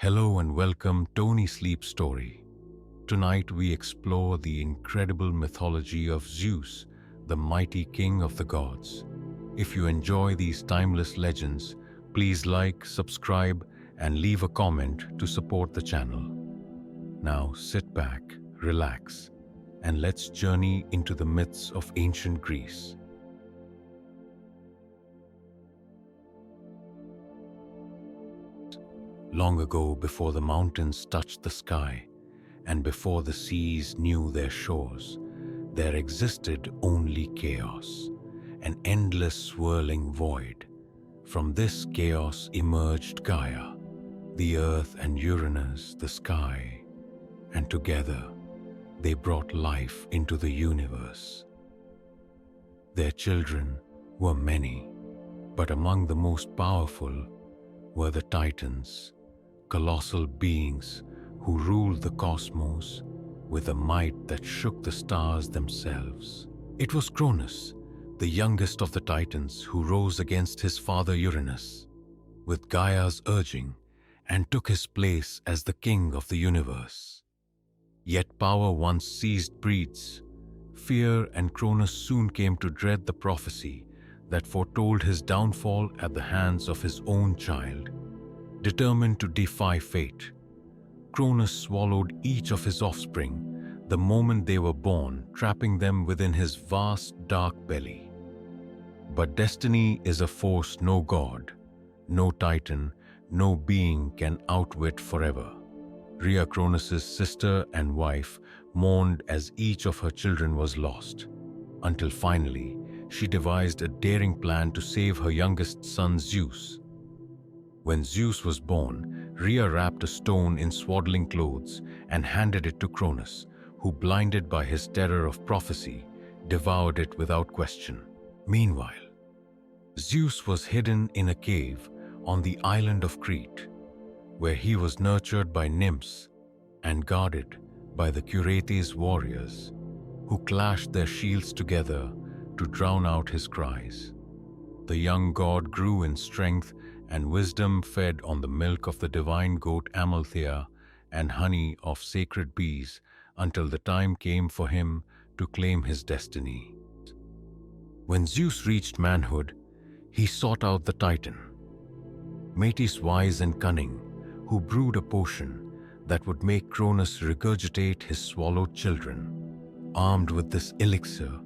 Hello and welcome Tony Sleep Story. Tonight we explore the incredible mythology of Zeus, the mighty king of the gods. If you enjoy these timeless legends, please like, subscribe, and leave a comment to support the channel. Now sit back, relax, and let's journey into the myths of ancient Greece. Long ago, before the mountains touched the sky, and before the seas knew their shores, there existed only chaos, an endless swirling void. From this chaos emerged Gaia, the earth, and Uranus, the sky, and together they brought life into the universe. Their children were many, but among the most powerful were the Titans, colossal beings who ruled the cosmos with a might that shook the stars themselves. It was Cronus, the youngest of the Titans, who rose against his father Uranus with Gaia's urging and took his place as the king of the universe. Yet power once seized breeds fear, and Cronus soon came to dread the prophecy that foretold his downfall at the hands of his own child. Determined to defy fate, Cronus swallowed each of his offspring the moment they were born, trapping them within his vast dark belly. But destiny is a force no god, no titan, no being can outwit forever. Rhea, Cronus's sister and wife, mourned as each of her children was lost, until finally she devised a daring plan to save her youngest son Zeus. When Zeus was born, Rhea wrapped a stone in swaddling clothes and handed it to Cronus, who, blinded by his terror of prophecy, devoured it without question. Meanwhile, Zeus was hidden in a cave on the island of Crete, where he was nurtured by nymphs and guarded by the Curetes warriors, who clashed their shields together to drown out his cries. The young god grew in strength and wisdom, fed on the milk of the divine goat Amalthea and honey of sacred bees, until the time came for him to claim his destiny. When Zeus reached manhood, he sought out the Titan, Metis, wise and cunning, who brewed a potion that would make Cronus regurgitate his swallowed children. Armed with this elixir,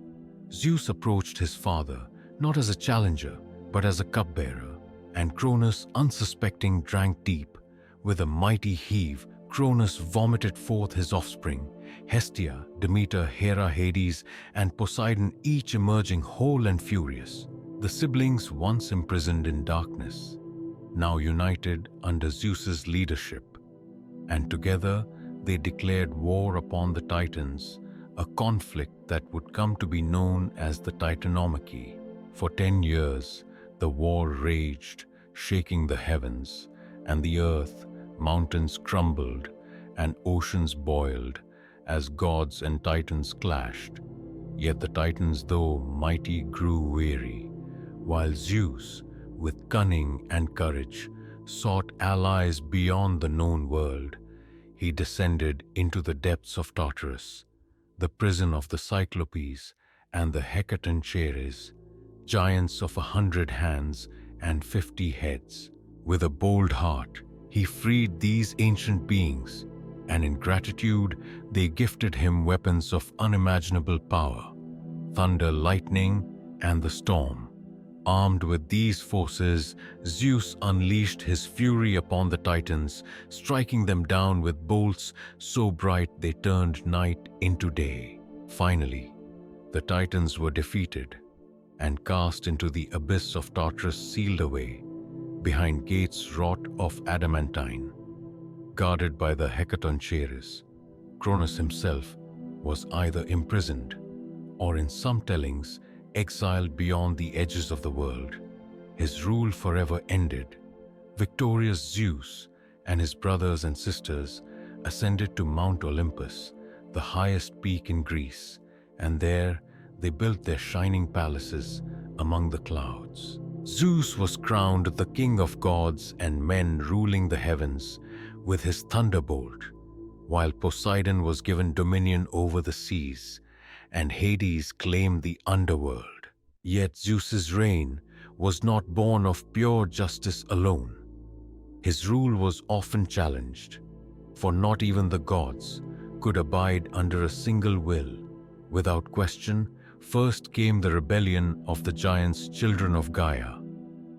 Zeus approached his father not as a challenger but as a cupbearer, and Cronus, unsuspecting, drank deep. With a mighty heave, Cronus vomited forth his offspring, Hestia, Demeter, Hera, Hades, and Poseidon, each emerging whole and furious. The siblings, once imprisoned in darkness, now united under Zeus's leadership, and together they declared war upon the Titans, a conflict that would come to be known as the Titanomachy. For 10 years, the war raged, shaking the heavens and the earth. Mountains crumbled and oceans boiled as gods and titans clashed. Yet the titans, though mighty, grew weary, while Zeus, with cunning and courage, sought allies beyond the known world. He descended into the depths of Tartarus, the prison of the Cyclopes and the Hecatoncheires, giants of 100 hands and 50 heads. With a bold heart, he freed these ancient beings, and in gratitude they gifted him weapons of unimaginable power: thunder, lightning, and the storm. Armed with these forces, Zeus unleashed his fury upon the Titans, striking them down with bolts so bright they turned night into day. Finally, the Titans were defeated and cast into the abyss of Tartarus, sealed away behind gates wrought of adamantine. Guarded by the Hecatoncheires, Cronus himself was either imprisoned or, in some tellings, exiled beyond the edges of the world. His rule forever ended. Victorious Zeus and his brothers and sisters ascended to Mount Olympus, the highest peak in Greece, and there they built their shining palaces among the clouds. Zeus was crowned the king of gods and men, ruling the heavens with his thunderbolt, while Poseidon was given dominion over the seas, and Hades claimed the underworld. Yet Zeus's reign was not born of pure justice alone. His rule was often challenged, for not even the gods could abide under a single will. Without question, first came the rebellion of the giants, children of Gaia,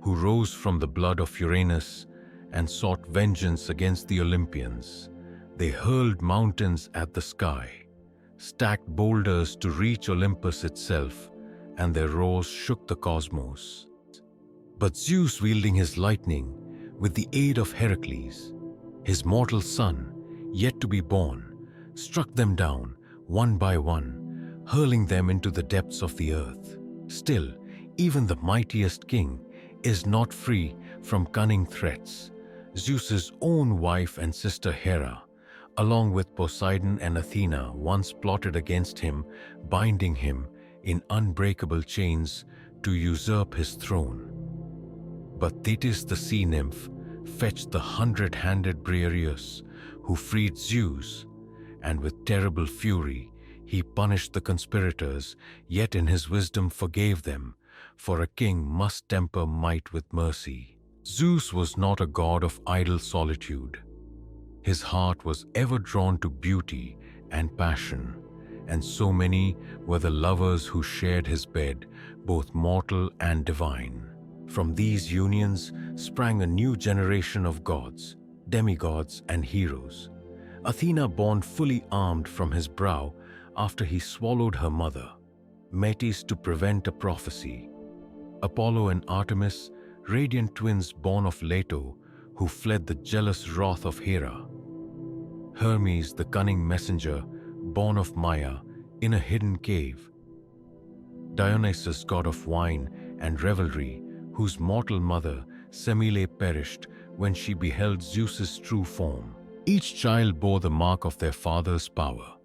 who rose from the blood of Uranus and sought vengeance against the Olympians. They hurled mountains at the sky, stacked boulders to reach Olympus itself, and their roars shook the cosmos. But Zeus, wielding his lightning with the aid of Heracles, his mortal son, yet to be born, struck them down one by one, hurling them into the depths of the earth. Still, even the mightiest king is not free from cunning threats. Zeus's own wife and sister Hera, along with Poseidon and Athena, once plotted against him, binding him in unbreakable chains to usurp his throne. But Thetis, the sea nymph, fetched the 100-handed Briareus, who freed Zeus, and with terrible fury he punished the conspirators, yet in his wisdom forgave them, for a king must temper might with mercy. Zeus was not a god of idle solitude. His heart was ever drawn to beauty and passion, and so many were the lovers who shared his bed, both mortal and divine. From these unions sprang a new generation of gods, demigods, and heroes. Athena, born fully armed from his brow after he swallowed her mother, Metis to prevent a prophecy. Apollo and Artemis, radiant twins born of Leto, who fled the jealous wrath of Hera. Hermes, the cunning messenger, born of Maya, in a hidden cave. Dionysus, god of wine and revelry, whose mortal mother, Semele, perished when she beheld Zeus's true form. Each child bore the mark of their father's power,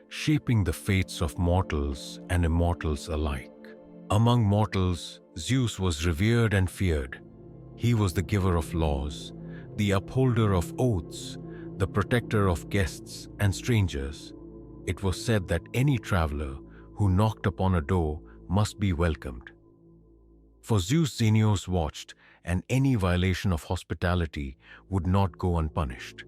shaping the fates of mortals and immortals alike. Among mortals, Zeus was revered and feared. He was the giver of laws, the upholder of oaths, the protector of guests and strangers. It was said that any traveler who knocked upon a door must be welcomed. For Zeus, Xenios watched, and any violation of hospitality would not go unpunished.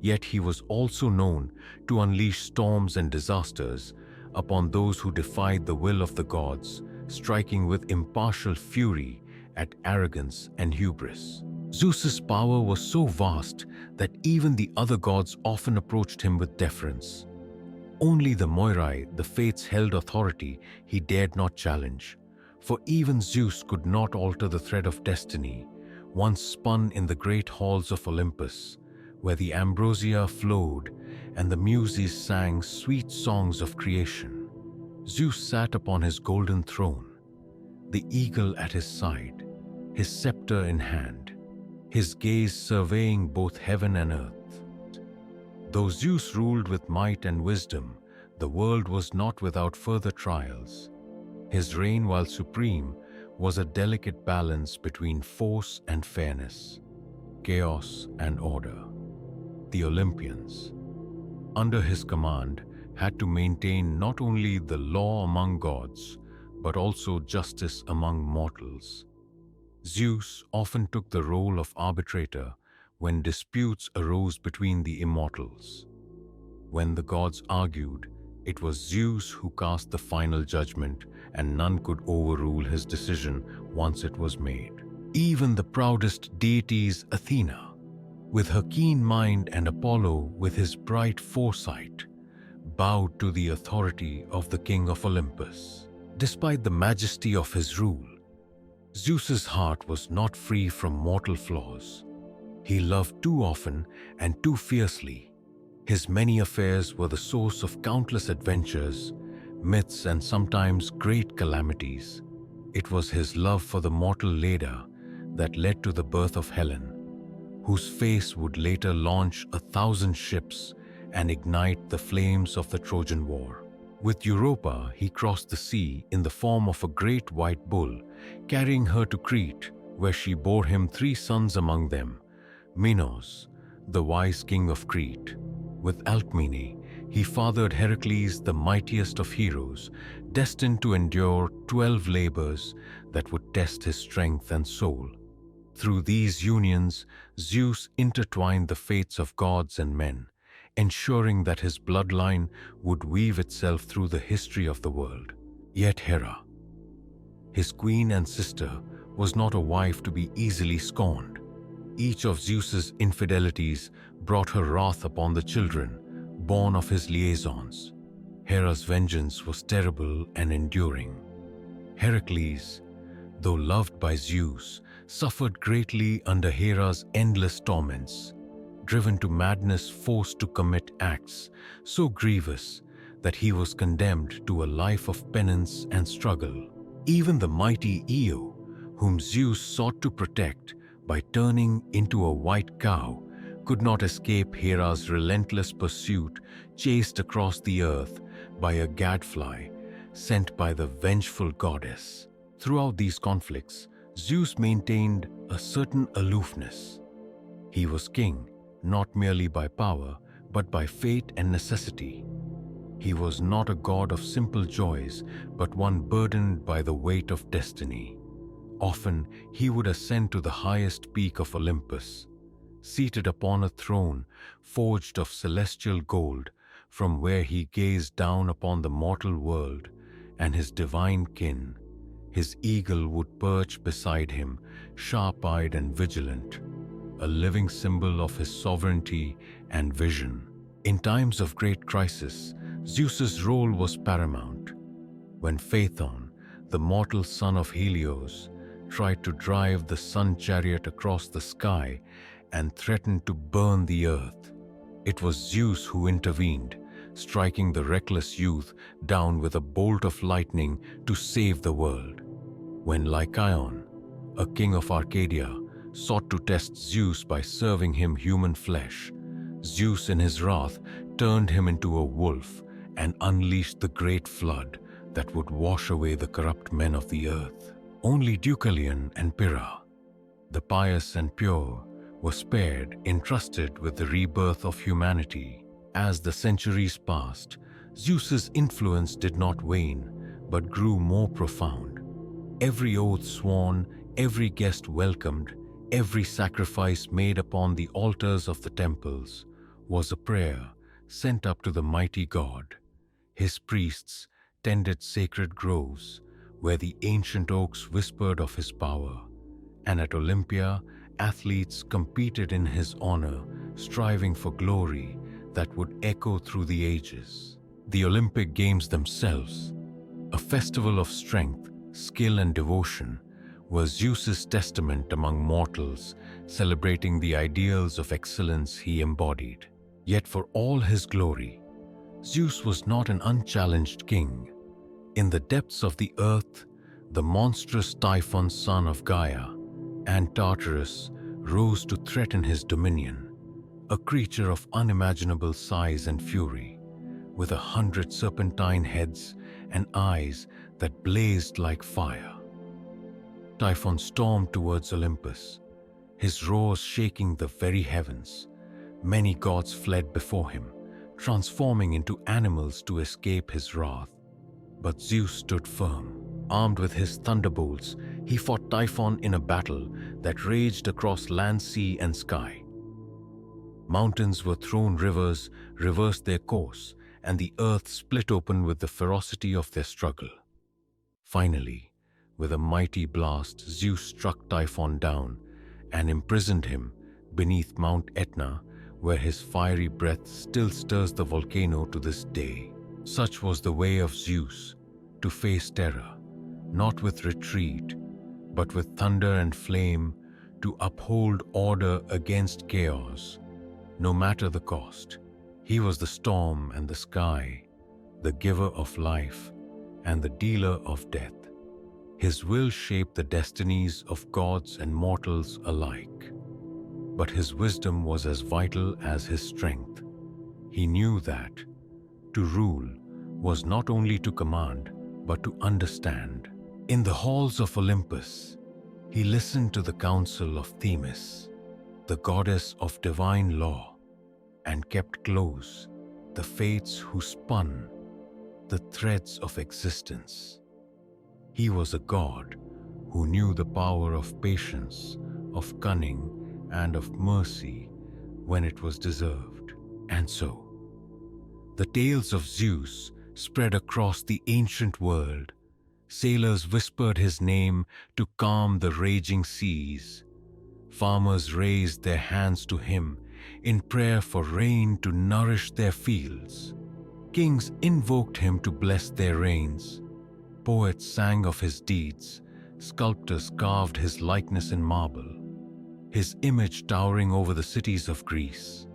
Yet he was also known to unleash storms and disasters upon those who defied the will of the gods, striking with impartial fury at arrogance and hubris. Zeus's power was so vast that even the other gods often approached him with deference. Only the Moirai, the fates, held authority he dared not challenge, for even Zeus could not alter the thread of destiny, once spun in the great halls of Olympus, where the ambrosia flowed and the Muses sang sweet songs of creation. Zeus sat upon his golden throne, the eagle at his side, his scepter in hand, his gaze surveying both heaven and earth. Though Zeus ruled with might and wisdom, the world was not without further trials. His reign, while supreme, was a delicate balance between force and fairness, chaos and order. The Olympians, under his command, had to maintain not only the law among gods, but also justice among mortals. Zeus often took the role of arbitrator when disputes arose between the immortals. When the gods argued, it was Zeus who cast the final judgment, and none could overrule his decision once it was made. Even the proudest deities, Athena, with her keen mind, and Apollo, with his bright foresight, bowed to the authority of the king of Olympus. Despite the majesty of his rule, Zeus's heart was not free from mortal flaws. He loved too often and too fiercely. His many affairs were the source of countless adventures, myths, and sometimes great calamities. It was his love for the mortal Leda that led to the birth of Helen, whose face would later launch 1,000 ships and ignite the flames of the Trojan War. With Europa, he crossed the sea in the form of a great white bull, carrying her to Crete, where she bore him 3 sons, among them Minos, the wise king of Crete. With Alcmene, he fathered Heracles, the mightiest of heroes, destined to endure 12 labors that would test his strength and soul. Through these unions, Zeus intertwined the fates of gods and men, ensuring that his bloodline would weave itself through the history of the world. Yet Hera, his queen and sister, was not a wife to be easily scorned. Each of Zeus's infidelities brought her wrath upon the children born of his liaisons. Hera's vengeance was terrible and enduring. Heracles, though loved by Zeus, suffered greatly under Hera's endless torments. Driven to madness, forced to commit acts so grievous that he was condemned to a life of penance and struggle. Even the mighty Io, whom Zeus sought to protect by turning into a white cow, could not escape Hera's relentless pursuit, chased across the earth by a gadfly sent by the vengeful goddess. Throughout these conflicts, Zeus maintained a certain aloofness. He was king, not merely by power, but by fate and necessity. He was not a god of simple joys, but one burdened by the weight of destiny. Often he would ascend to the highest peak of Olympus, seated upon a throne forged of celestial gold, from where he gazed down upon the mortal world and his divine kin. His eagle would perch beside him, sharp-eyed and vigilant, a living symbol of his sovereignty and vision. In times of great crisis, Zeus's role was paramount. When Phaethon, the mortal son of Helios, tried to drive the sun chariot across the sky and threatened to burn the earth, it was Zeus who intervened, striking the reckless youth down with a bolt of lightning to save the world. When Lycaon, a king of Arcadia, sought to test Zeus by serving him human flesh, Zeus in his wrath turned him into a wolf and unleashed the great flood that would wash away the corrupt men of the earth. Only Deucalion and Pyrrha, the pious and pure, were spared, entrusted with the rebirth of humanity. As the centuries passed, Zeus's influence did not wane, but grew more profound. Every oath sworn, every guest welcomed, every sacrifice made upon the altars of the temples was a prayer sent up to the mighty god. His priests tended sacred groves where the ancient oaks whispered of his power, and at Olympia, athletes competed in his honor, striving for glory that would echo through the ages. The Olympic Games themselves, a festival of strength, skill and devotion, were Zeus's testament among mortals, celebrating the ideals of excellence he embodied. Yet for all his glory, Zeus was not an unchallenged king. In the depths of the earth, the monstrous Typhon, son of Gaia, and Tartarus, rose to threaten his dominion, a creature of unimaginable size and fury, with 100 serpentine heads and eyes that blazed like fire. Typhon stormed towards Olympus, his roars shaking the very heavens. Many gods fled before him, transforming into animals to escape his wrath. But Zeus stood firm. Armed with his thunderbolts, he fought Typhon in a battle that raged across land, sea, and sky. Mountains were thrown, rivers reversed their course, and the earth split open with the ferocity of their struggle. Finally, with a mighty blast, Zeus struck Typhon down and imprisoned him beneath Mount Etna, where his fiery breath still stirs the volcano to this day. Such was the way of Zeus, to face terror, not with retreat, but with thunder and flame, to uphold order against chaos, no matter the cost. He was the storm and the sky, the giver of life and the dealer of death. His will shaped the destinies of gods and mortals alike. But his wisdom was as vital as his strength. He knew that to rule was not only to command, but to understand. In the halls of Olympus, he listened to the counsel of Themis, the goddess of divine law, and kept close the fates who spun the threads of existence. He was a god who knew the power of patience, of cunning, and of mercy when it was deserved. And so, the tales of Zeus spread across the ancient world. Sailors whispered his name to calm the raging seas. Farmers raised their hands to him in prayer for rain to nourish their fields. Kings invoked him to bless their reigns. Poets sang of his deeds. Sculptors carved his likeness in marble, his image towering over the cities of Greece.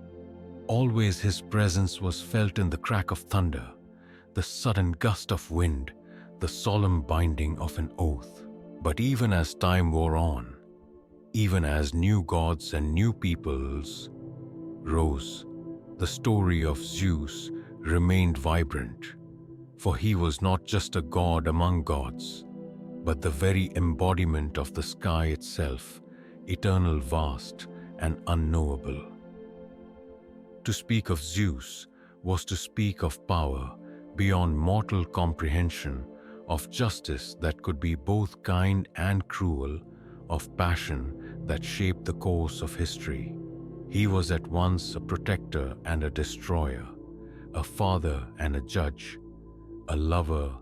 Always his presence was felt in the crack of thunder, the sudden gust of wind, the solemn binding of an oath. But even as time wore on, even as new gods and new peoples rose, the story of Zeus remained vibrant, for he was not just a god among gods, but the very embodiment of the sky itself, eternal, vast, and unknowable. To speak of Zeus was to speak of power beyond mortal comprehension, of justice that could be both kind and cruel, of passion that shaped the course of history. He was at once a protector and a destroyer, a father and a judge, a lover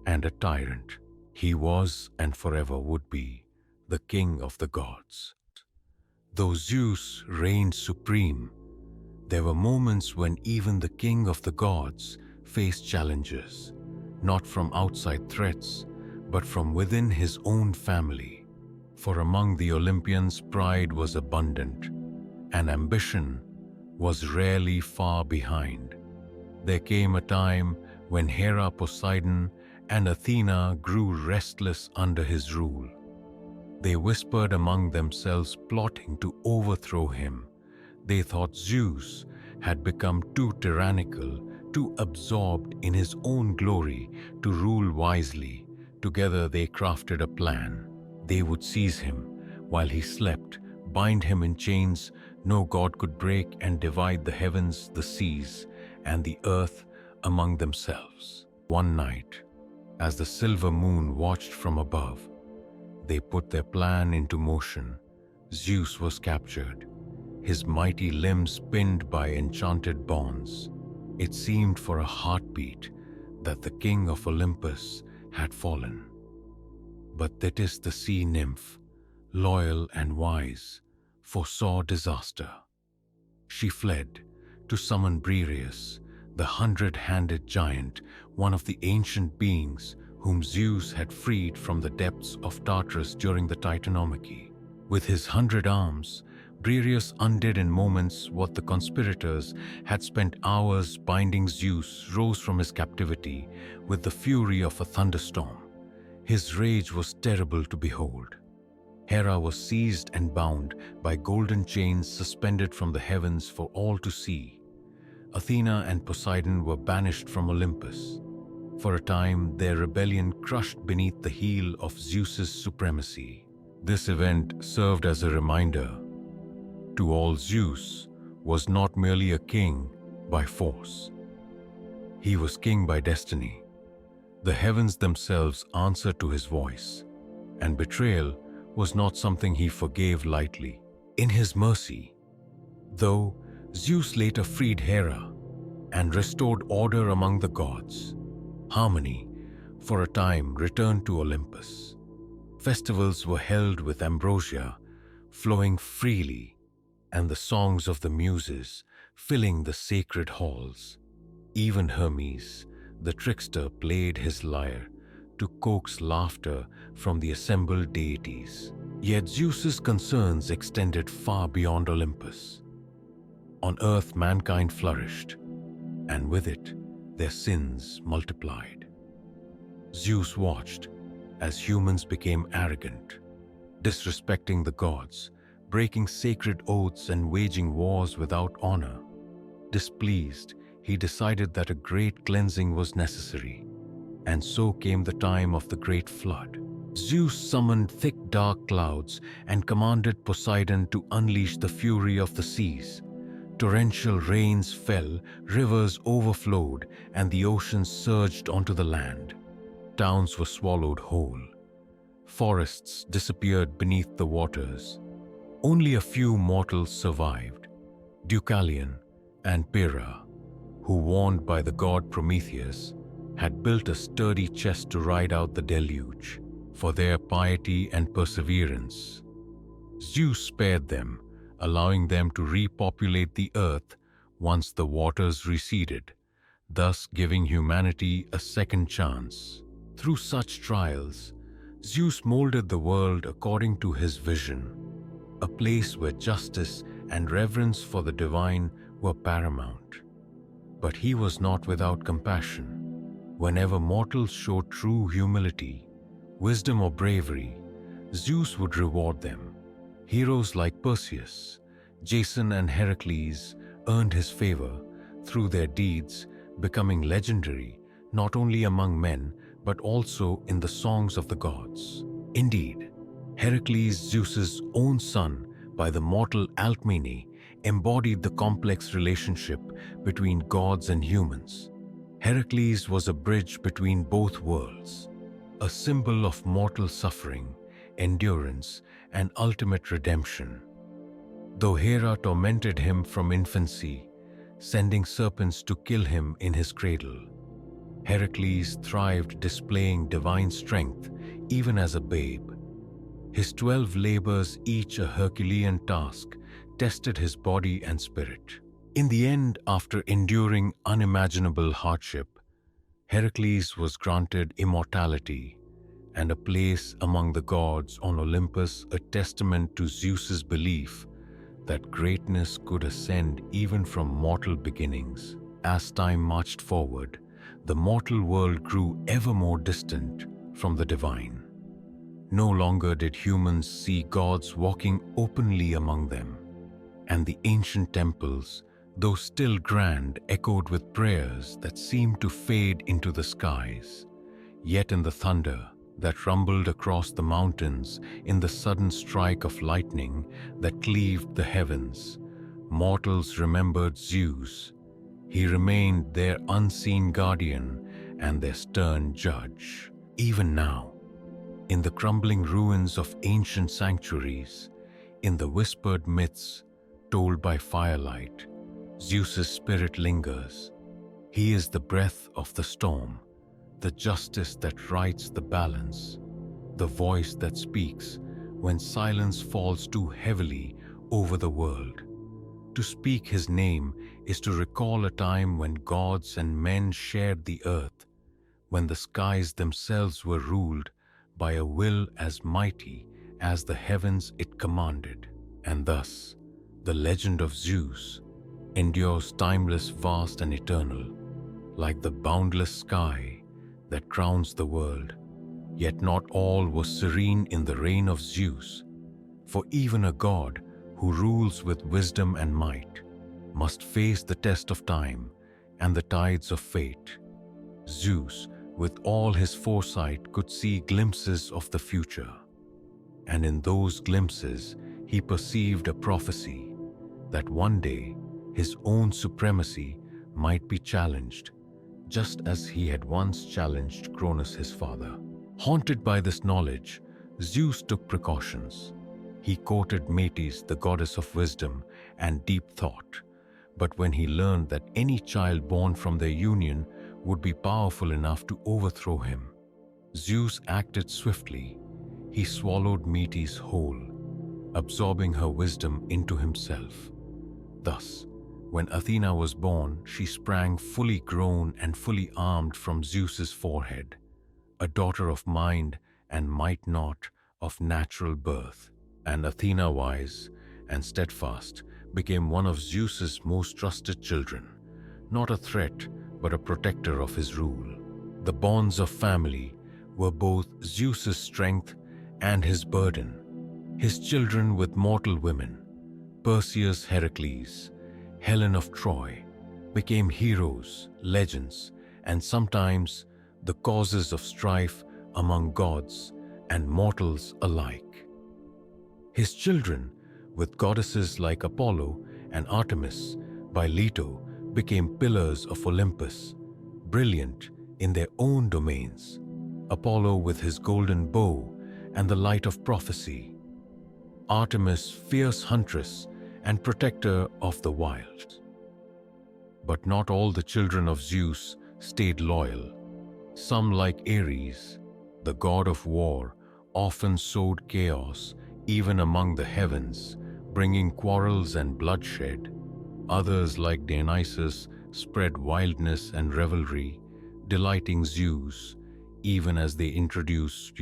and a tyrant. He was and forever would be the king of the gods. Though Zeus reigned supreme, there were moments when even the king of the gods faced challenges, not from outside threats, but from within his own family. For among the Olympians, pride was abundant, and ambition was rarely far behind. There came a time when Hera, Poseidon, and Athena grew restless under his rule. They whispered among themselves, plotting to overthrow him. They thought Zeus had become too tyrannical, too absorbed in his own glory to rule wisely. Together they crafted a plan. They would seize him while he slept, bind him in chains no god could break, and divide the heavens, the seas, and the earth among themselves. One night, as the silver moon watched from above, they put their plan into motion. Zeus was captured, his mighty limbs pinned by enchanted bonds. It seemed for a heartbeat that the king of Olympus had fallen. But Thetis, the sea nymph, loyal and wise, foresaw disaster. She fled to summon Briareus, the 100-handed giant, one of the ancient beings whom Zeus had freed from the depths of Tartarus during the Titanomachy. With his 100 arms, Briareus undid in moments what the conspirators had spent hours binding. Zeus rose from his captivity with the fury of a thunderstorm. His rage was terrible to behold. Hera was seized and bound by golden chains suspended from the heavens for all to see. Athena and Poseidon were banished from Olympus. For a time, their rebellion crushed beneath the heel of Zeus's supremacy. This event served as a reminder to all: Zeus was not merely a king by force. He was king by destiny. The heavens themselves answered to his voice, and betrayal was not something he forgave lightly. In his mercy, though, Zeus later freed Hera and restored order among the gods. Harmony, for a time, returned to Olympus. Festivals were held with ambrosia flowing freely, and the songs of the muses filling the sacred halls. Even Hermes, the trickster, played his lyre to coax laughter from the assembled deities. Yet Zeus's concerns extended far beyond Olympus. On earth, mankind flourished, and with it, their sins multiplied. Zeus watched as humans became arrogant, disrespecting the gods, breaking sacred oaths, and waging wars without honor. Displeased, he decided that a great cleansing was necessary, and so came the time of the great flood. Zeus summoned thick dark clouds and commanded Poseidon to unleash the fury of the seas. Torrential rains fell, rivers overflowed, and the oceans surged onto the land. Towns were swallowed whole. Forests disappeared beneath the waters. Only a few mortals survived: Deucalion and Pyrrha, who, warned by the god Prometheus, had built a sturdy chest to ride out the deluge. For their piety and perseverance, Zeus spared them, allowing them to repopulate the earth once the waters receded, thus giving humanity a second chance. Through such trials, Zeus molded the world according to his vision, a place where justice and reverence for the divine were paramount. But he was not without compassion. Whenever mortals showed true humility, wisdom or bravery, Zeus would reward them. Heroes like Perseus, Jason and Heracles earned his favor through their deeds, becoming legendary not only among men but also in the songs of the gods. Indeed, Heracles, Zeus's own son by the mortal Alcmene, embodied the complex relationship between gods and humans. Heracles was a bridge between both worlds, a symbol of mortal suffering, endurance, and ultimate redemption. Though Hera tormented him from infancy, sending serpents to kill him in his cradle, Heracles thrived, displaying divine strength even as a babe. His 12 labors, each a Herculean task, tested his body and spirit. In the end, after enduring unimaginable hardship, Heracles was granted immortality and a place among the gods on Olympus, a testament to Zeus's belief that greatness could ascend even from mortal beginnings. As time marched forward, the mortal world grew ever more distant from the divine. No longer did humans see gods walking openly among them, and the ancient temples, though still grand, echoed with prayers that seemed to fade into the skies. Yet in the thunder that rumbled across the mountains, in the sudden strike of lightning that cleaved the heavens, mortals remembered Zeus. He remained their unseen guardian and their stern judge. Even now, in the crumbling ruins of ancient sanctuaries, in the whispered myths told by firelight, Zeus's spirit lingers. He is the breath of the storm, the justice that rights the balance, the voice that speaks when silence falls too heavily over the world. To speak his name is to recall a time when gods and men shared the earth, when the skies themselves were ruled by a will as mighty as the heavens it commanded. And thus, the legend of Zeus endures timeless, vast, and eternal, like the boundless sky that crowns the world. Yet not all was serene in the reign of Zeus, for even a god who rules with wisdom and might must face the test of time and the tides of fate. Zeus, with all his foresight, could see glimpses of the future, and in those glimpses he perceived a prophecy that one day his own supremacy might be challenged, just as he had once challenged Cronus, his father. Haunted by this knowledge, Zeus took precautions. He courted Metis, the goddess of wisdom and deep thought. But when he learned that any child born from their union would be powerful enough to overthrow him, Zeus acted swiftly. He swallowed Metis whole, absorbing her wisdom into himself. Thus, when Athena was born, she sprang fully grown and fully armed from Zeus's forehead, a daughter of mind and might, not of natural birth. And Athena, wise and steadfast, became one of Zeus's most trusted children, not a threat but a protector of his rule. The bonds of family were both Zeus's strength and his burden. His children with mortal women, Perseus, Heracles, Helen of Troy, became heroes, legends, and sometimes the causes of strife among gods and mortals alike. His children, with goddesses like Apollo and Artemis by Leto, became pillars of Olympus, brilliant in their own domains. Apollo with his golden bow and the light of prophecy, Artemis, fierce huntress and protector of the wild. But not all the children of Zeus stayed loyal. Some, like Ares, the god of war, often sowed chaos even among the heavens, bringing quarrels and bloodshed. Others, like Dionysus, spread wildness and revelry, delighting Zeus, even as they introduced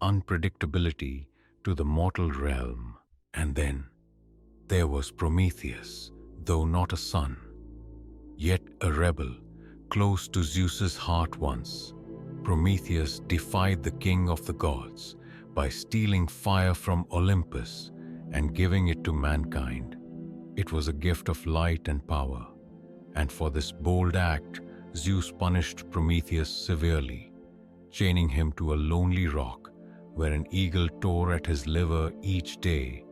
unpredictability to the mortal realm. And then there was Prometheus, though not a son, yet a rebel, close to Zeus's heart once. Prometheus defied the king of the gods by stealing fire from Olympus and giving it to mankind. It was a gift of light and power, and for this bold act, Zeus punished Prometheus severely, chaining him to a lonely rock where an eagle tore at his liver each day,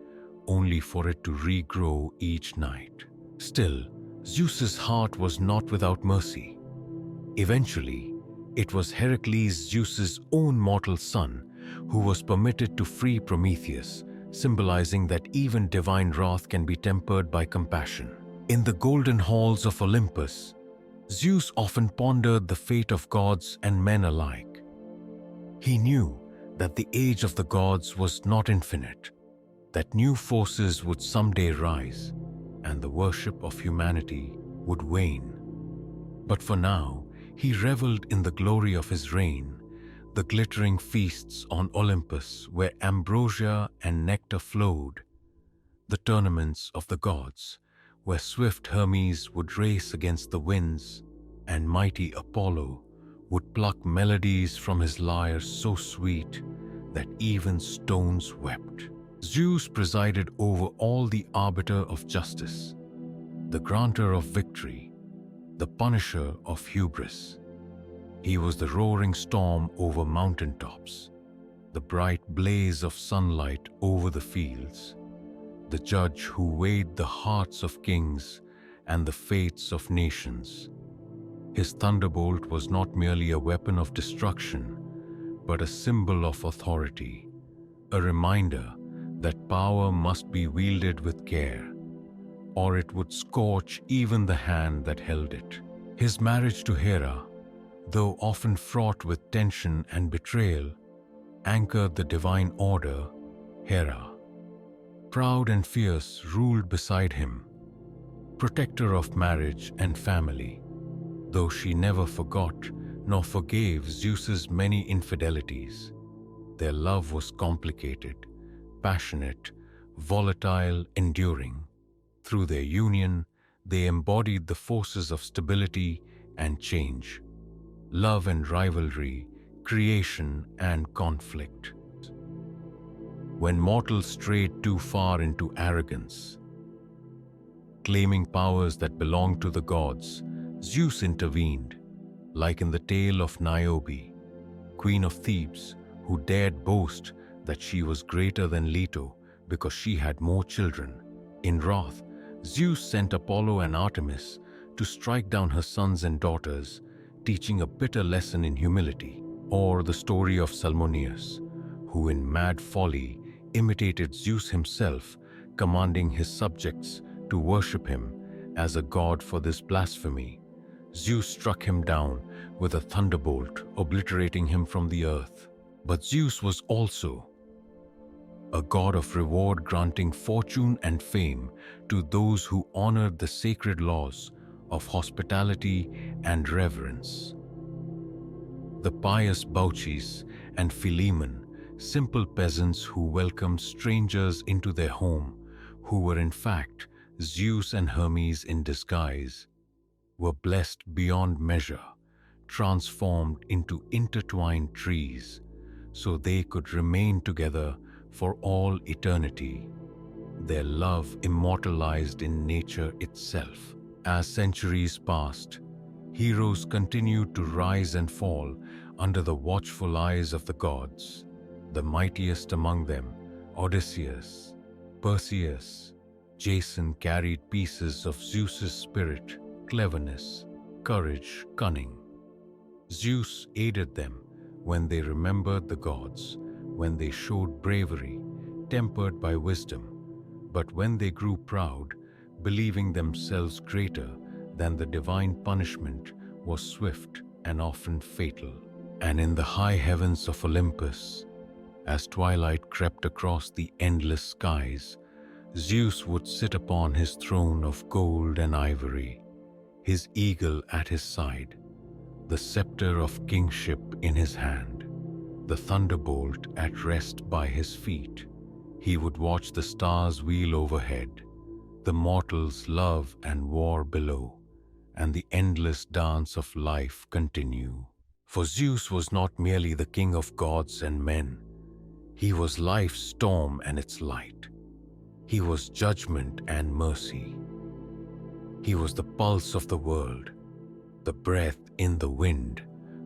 only for it to regrow each night. Still, Zeus's heart was not without mercy. Eventually, it was Heracles, Zeus's own mortal son, who was permitted to free Prometheus, symbolizing that even divine wrath can be tempered by compassion. In the golden halls of Olympus, Zeus often pondered the fate of gods and men alike. He knew that the age of the gods was not infinite, that new forces would someday rise, and the worship of humanity would wane. But for now, he reveled in the glory of his reign, the glittering feasts on Olympus where ambrosia and nectar flowed, the tournaments of the gods where swift Hermes would race against the winds and mighty Apollo would pluck melodies from his lyre so sweet that even stones wept. Zeus presided over all, the arbiter of justice, the granter of victory, the punisher of hubris. He was the roaring storm over mountaintops, the bright blaze of sunlight over the fields, the judge who weighed the hearts of kings and the fates of nations. His thunderbolt was not merely a weapon of destruction, but a symbol of authority, a reminder that power must be wielded with care, or it would scorch even the hand that held it. His marriage to Hera, though often fraught with tension and betrayal, anchored the divine order. Hera, proud and fierce, ruled beside him, protector of marriage and family, though she never forgot nor forgave Zeus's many infidelities. Their love was complicated, passionate, volatile, enduring. Through their union, they embodied the forces of stability and change, love and rivalry, creation and conflict. When mortals strayed too far into arrogance, claiming powers that belonged to the gods, Zeus intervened, like in the tale of Niobe, queen of Thebes, who dared boast that she was greater than Leto because she had more children. In wrath, Zeus sent Apollo and Artemis to strike down her sons and daughters, teaching a bitter lesson in humility. Or the story of Salmoneus, who in mad folly imitated Zeus himself, commanding his subjects to worship him as a god. For this blasphemy, Zeus struck him down with a thunderbolt, obliterating him from the earth. But Zeus was also a god of reward, granting fortune and fame to those who honored the sacred laws of hospitality and reverence. The pious Baucis and Philemon, simple peasants who welcomed strangers into their home, who were in fact Zeus and Hermes in disguise, were blessed beyond measure, transformed into intertwined trees, so they could remain together for all eternity, their love immortalized in nature itself. As centuries passed, heroes continued to rise and fall under the watchful eyes of the gods. The mightiest among them, Odysseus, Perseus, Jason, carried pieces of Zeus's spirit, cleverness, courage, cunning. Zeus aided them when they remembered the gods, when they showed bravery, tempered by wisdom. But when they grew proud, believing themselves greater than the divine, punishment was swift and often fatal. And in the high heavens of Olympus, as twilight crept across the endless skies, Zeus would sit upon his throne of gold and ivory, his eagle at his side, the scepter of kingship in his hand, the thunderbolt at rest by his feet. He would watch the stars wheel overhead, the mortals' love and war below, and the endless dance of life continue. For Zeus was not merely the king of gods and men, he was life's storm and its light. He was judgment and mercy. He was the pulse of the world, the breath in the wind,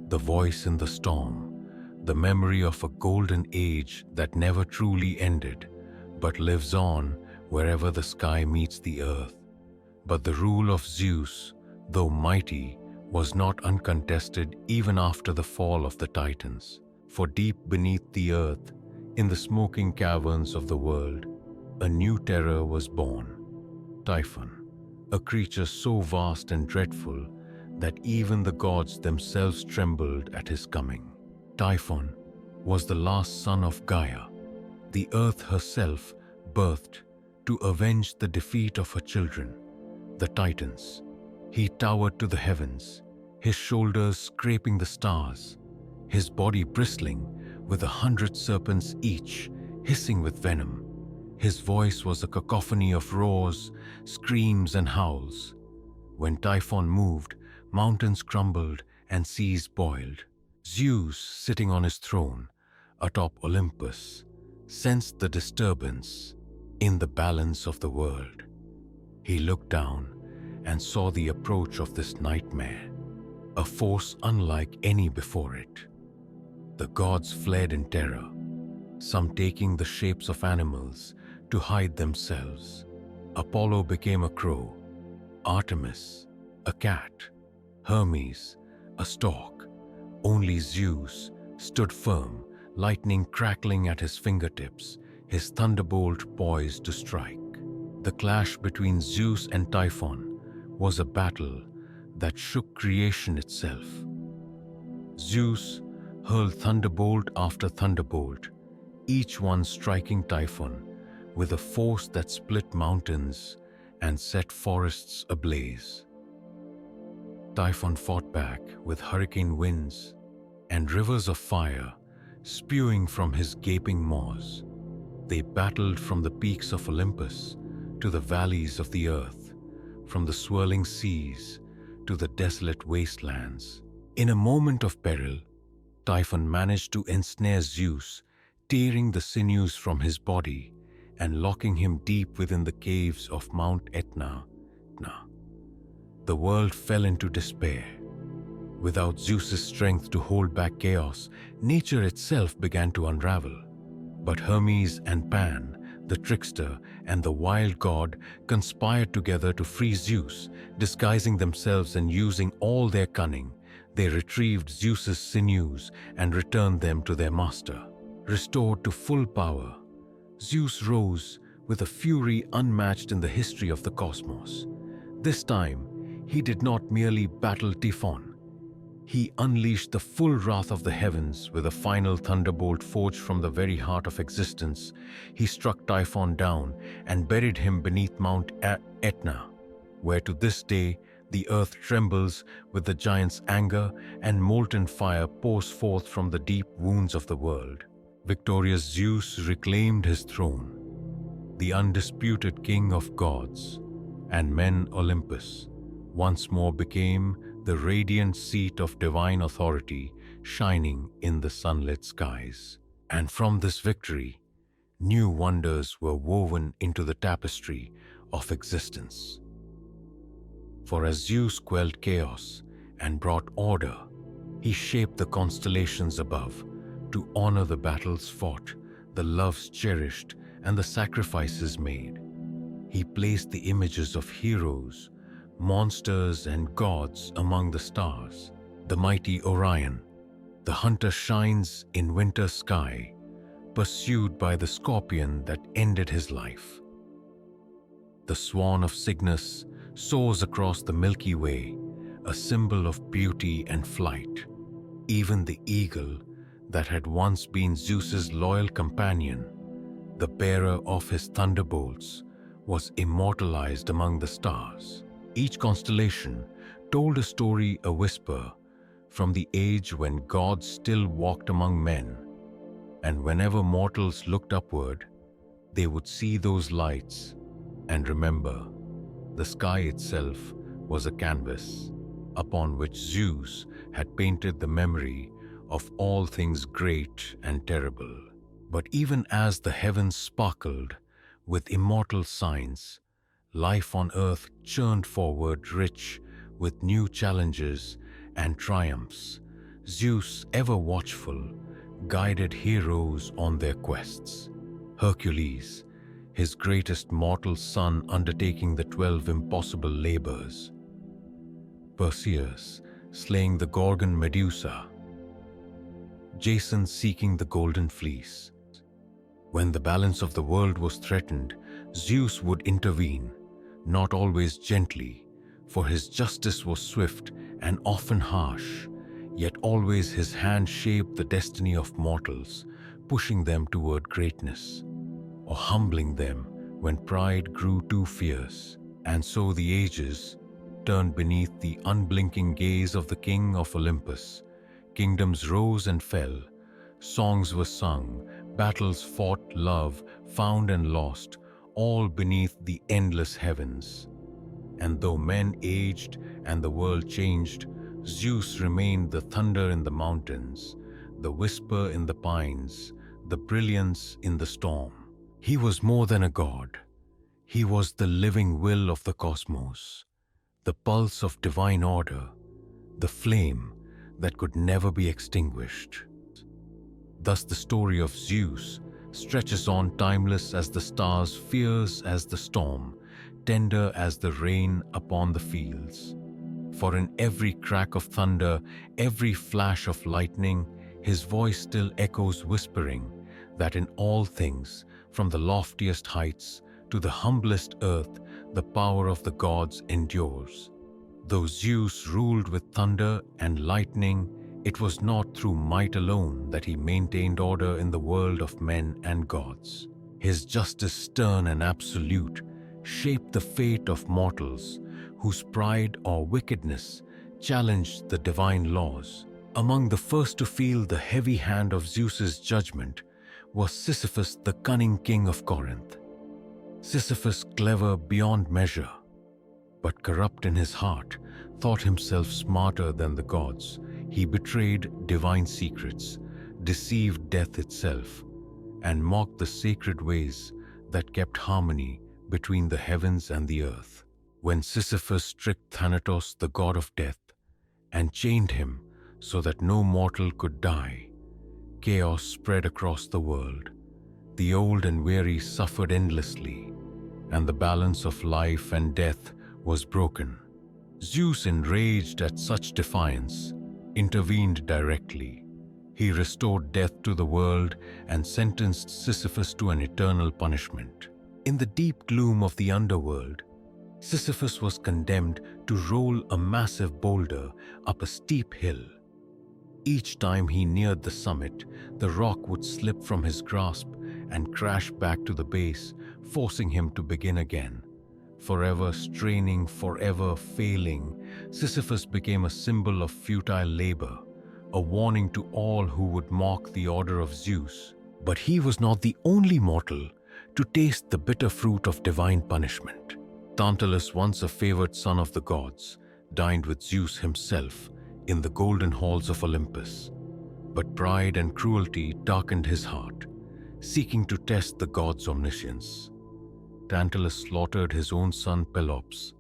the voice in the storm, the memory of a golden age that never truly ended, but lives on wherever the sky meets the earth. But the rule of Zeus, though mighty, was not uncontested even after the fall of the Titans. For deep beneath the earth, in the smoking caverns of the world, a new terror was born. Typhon, a creature so vast and dreadful that even the gods themselves trembled at his coming. Typhon was the last son of Gaia, the earth herself birthed to avenge the defeat of her children, the Titans. He towered to the heavens, his shoulders scraping the stars, his body bristling with 100 serpents each, hissing with venom. His voice was a cacophony of roars, screams, and howls. When Typhon moved, mountains crumbled and seas boiled. Zeus, sitting on his throne atop Olympus, sensed the disturbance in the balance of the world. He looked down and saw the approach of this nightmare, a force unlike any before it. The gods fled in terror, some taking the shapes of animals to hide themselves. Apollo became a crow, Artemis a cat, Hermes a stork. Only Zeus stood firm, lightning crackling at his fingertips, his thunderbolt poised to strike. The clash between Zeus and Typhon was a battle that shook creation itself. Zeus hurled thunderbolt after thunderbolt, each one striking Typhon with a force that split mountains and set forests ablaze. Typhon fought back with hurricane winds and rivers of fire spewing from his gaping maws. They battled from the peaks of Olympus to the valleys of the earth, from the swirling seas to the desolate wastelands. In a moment of peril, Typhon managed to ensnare Zeus, tearing the sinews from his body and locking him deep within the caves of Mount Etna. The world fell into despair. Without Zeus's strength to hold back chaos, nature itself began to unravel. But Hermes and Pan, the trickster and the wild god, conspired together to free Zeus. Disguising themselves and using all their cunning, they retrieved Zeus's sinews and returned them to their master. Restored to full power, Zeus rose with a fury unmatched in the history of the cosmos. This time, he did not merely battle Typhon. He unleashed the full wrath of the heavens with a final thunderbolt forged from the very heart of existence. He struck Typhon down and buried him beneath Mount Etna, where to this day the earth trembles with the giant's anger and molten fire pours forth from the deep wounds of the world. Victorious Zeus reclaimed his throne, the undisputed king of gods and men. Olympus once more became the radiant seat of divine authority, shining in the sunlit skies. And from this victory, new wonders were woven into the tapestry of existence. For as Zeus quelled chaos and brought order, he shaped the constellations above, to honor the battles fought, the loves cherished, and the sacrifices made. He placed the images of heroes, monsters, and gods among the stars. The mighty Orion, the hunter, shines in winter sky, pursued by the scorpion that ended his life. The swan of Cygnus soars across the Milky Way, a symbol of beauty and flight. Even the eagle, that had once been Zeus's loyal companion, the bearer of his thunderbolts, was immortalized among the stars. Each constellation told a story, a whisper, from the age when gods still walked among men. And whenever mortals looked upward, they would see those lights and remember, the sky itself was a canvas upon which Zeus had painted the memory of all things great and terrible. But even as the heavens sparkled with immortal signs, life on earth churned forward, rich with new challenges and triumphs. Zeus, ever watchful, guided heroes on their quests. Hercules, his greatest mortal son, undertaking the 12 impossible labors. Perseus, slaying the Gorgon Medusa. Jason, seeking the Golden Fleece. When the balance of the world was threatened, Zeus would intervene, not always gently, for his justice was swift and often harsh, yet always his hand shaped the destiny of mortals, pushing them toward greatness, or humbling them when pride grew too fierce. And so the ages turned beneath the unblinking gaze of the king of Olympus. Kingdoms rose and fell, songs were sung, battles fought, love found and lost, all beneath the endless heavens. And though men aged and the world changed, Zeus remained the thunder in the mountains, the whisper in the pines, the brilliance in the storm. He was more than a god. He was the living will of the cosmos, the pulse of divine order, the flame that could never be extinguished. Thus the story of Zeus stretches on, timeless as the stars, fierce as the storm, tender as the rain upon the fields. For in every crack of thunder, every flash of lightning, his voice still echoes, whispering that in all things, from the loftiest heights to the humblest earth, the power of the gods endures. Though Zeus ruled with thunder and lightning, it was not through might alone that he maintained order in the world of men and gods. His justice, stern and absolute, shaped the fate of mortals whose pride or wickedness challenged the divine laws. Among the first to feel the heavy hand of Zeus's judgment was Sisyphus, the cunning king of Corinth. Sisyphus, clever beyond measure, but corrupt in his heart, thought himself smarter than the gods. He betrayed divine secrets, deceived death itself, and mocked the sacred ways that kept harmony between the heavens and the earth. When Sisyphus tricked Thanatos, the god of death, and chained him so that no mortal could die, chaos spread across the world. The old and weary suffered endlessly, and the balance of life and death was broken. Zeus, enraged at such defiance, intervened directly. He restored death to the world and sentenced Sisyphus to an eternal punishment. In the deep gloom of the underworld, Sisyphus was condemned to roll a massive boulder up a steep hill. Each time he neared the summit, the rock would slip from his grasp and crash back to the base, forcing him to begin again. Forever straining, forever failing, Sisyphus became a symbol of futile labor, a warning to all who would mock the order of Zeus. But he was not the only mortal to taste the bitter fruit of divine punishment. Tantalus, once a favored son of the gods, dined with Zeus himself in the golden halls of Olympus. But pride and cruelty darkened his heart, seeking to test the god's omniscience. Tantalus slaughtered his own son Pelops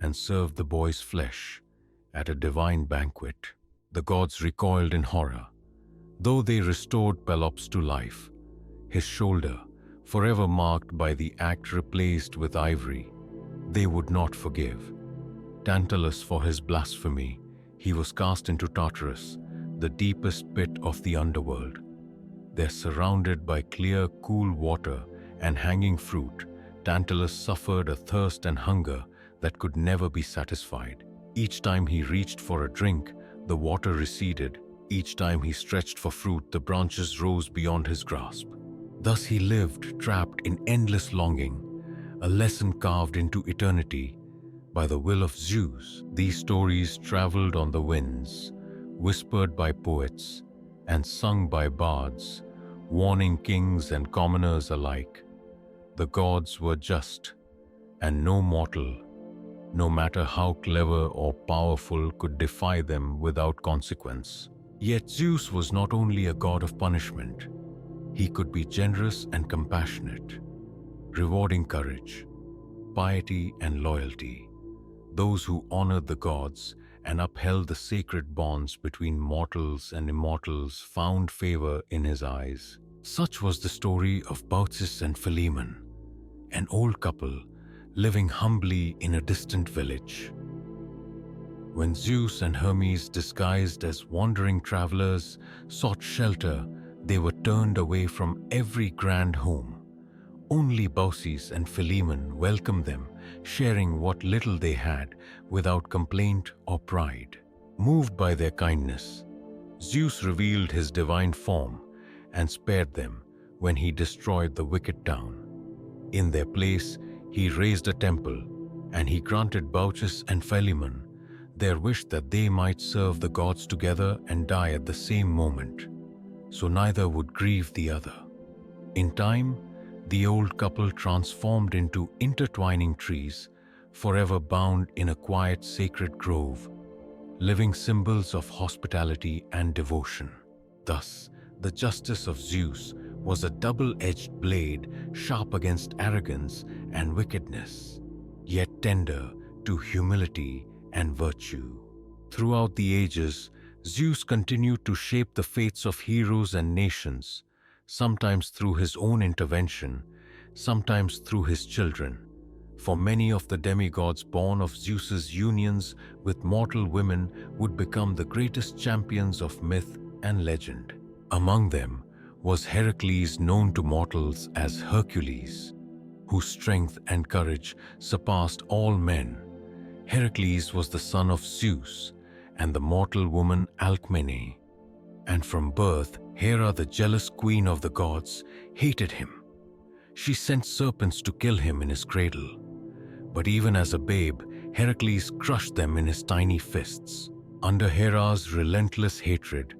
and served the boy's flesh at a divine banquet. The gods recoiled in horror, Though they restored Pelops to life, his shoulder, forever marked by the act replaced with ivory, they would not forgive. Tantalus for his blasphemy, he was cast into Tartarus, the deepest pit of the underworld. There, surrounded by clear, cool water and hanging fruit, Tantalus suffered a thirst and hunger that could never be satisfied. Each time he reached for a drink, the water receded. Each time he stretched for fruit, the branches rose beyond his grasp. Thus he lived, trapped in endless longing, a lesson carved into eternity by the will of Zeus. These stories traveled on the winds, whispered by poets and sung by bards, warning kings and commoners alike. The gods were just, and no mortal, no matter how clever or powerful, could defy them without consequence. Yet Zeus was not only a god of punishment. He could be generous and compassionate, rewarding courage, piety, and loyalty. Those who honored the gods and upheld the sacred bonds between mortals and immortals found favor in his eyes. Such was the story of Baucis and Philemon, an old couple living humbly in a distant village. When Zeus and Hermes, disguised as wandering travelers, sought shelter, they were turned away from every grand home. Only Baucis and Philemon welcomed them, sharing what little they had without complaint or pride. Moved by their kindness, Zeus revealed his divine form and spared them when he destroyed the wicked town. In their place, he raised a temple, and he granted Baucis and Philemon their wish that they might serve the gods together and die at the same moment, so neither would grieve the other. In time, the old couple transformed into intertwining trees, forever bound in a quiet sacred grove, living symbols of hospitality and devotion. Thus, the justice of Zeus was a double-edged blade, sharp against arrogance and wickedness, yet tender to humility and virtue. Throughout the ages, Zeus continued to shape the fates of heroes and nations, sometimes through his own intervention, sometimes through his children. For many of the demigods born of Zeus's unions with mortal women would become the greatest champions of myth and legend. Among them was Heracles, known to mortals as Hercules, whose strength and courage surpassed all men. Heracles was the son of Zeus and the mortal woman Alcmene, and from birth Hera, the jealous queen of the gods, hated him. She sent serpents to kill him in his cradle. But even as a babe, Heracles crushed them in his tiny fists. Under Hera's relentless hatred,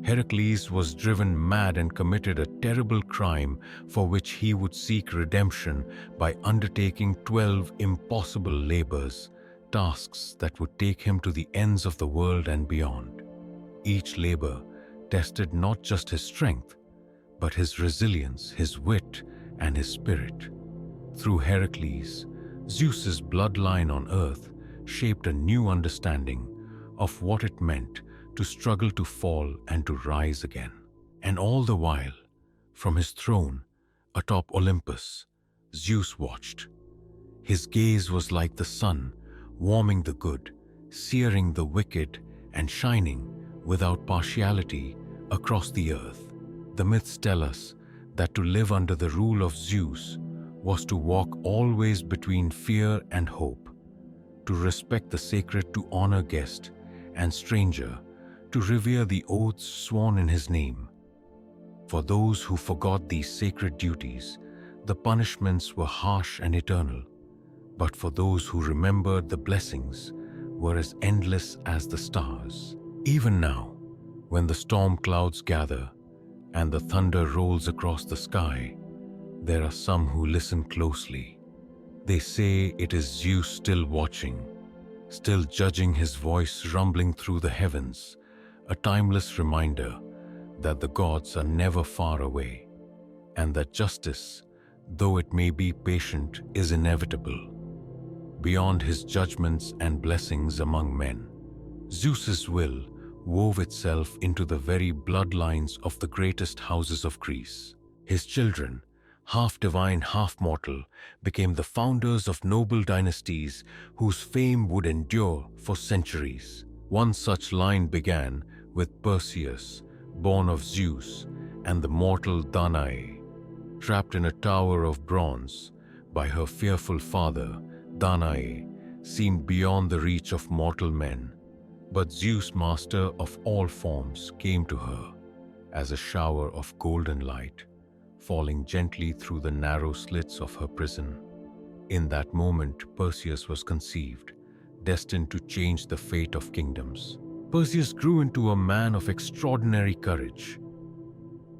Heracles was driven mad and committed a terrible crime for which he would seek redemption by undertaking 12 impossible labors, tasks that would take him to the ends of the world and beyond. Each labor tested not just his strength, but his resilience, his wit, and his spirit. Through Heracles, Zeus's bloodline on earth shaped a new understanding of what it meant to struggle to fall and to rise again. And all the while, from his throne atop Olympus, Zeus watched. His gaze was like the sun, warming the good, searing the wicked, and shining without partiality across the earth. The myths tell us that to live under the rule of Zeus was to walk always between fear and hope, to respect the sacred, to honor guest and stranger, to revere the oaths sworn in his name. For those who forgot these sacred duties, the punishments were harsh and eternal, but for those who remembered, the blessings were as endless as the stars. Even now, when the storm clouds gather and the thunder rolls across the sky, there are some who listen closely. They say it is Zeus still watching, still judging, his voice rumbling through the heavens, a timeless reminder that the gods are never far away, and that justice, though it may be patient, is inevitable. Beyond his judgments and blessings among men, Zeus's will wove itself into the very bloodlines of the greatest houses of Greece. His children, half divine, half mortal, became the founders of noble dynasties whose fame would endure for centuries. One such line began with Perseus, born of Zeus, and the mortal Danae, trapped in a tower of bronze by her fearful father. Danae seemed beyond the reach of mortal men, but Zeus, master of all forms, came to her as a shower of golden light, falling gently through the narrow slits of her prison. In that moment, Perseus was conceived, destined to change the fate of kingdoms. Perseus grew into a man of extraordinary courage,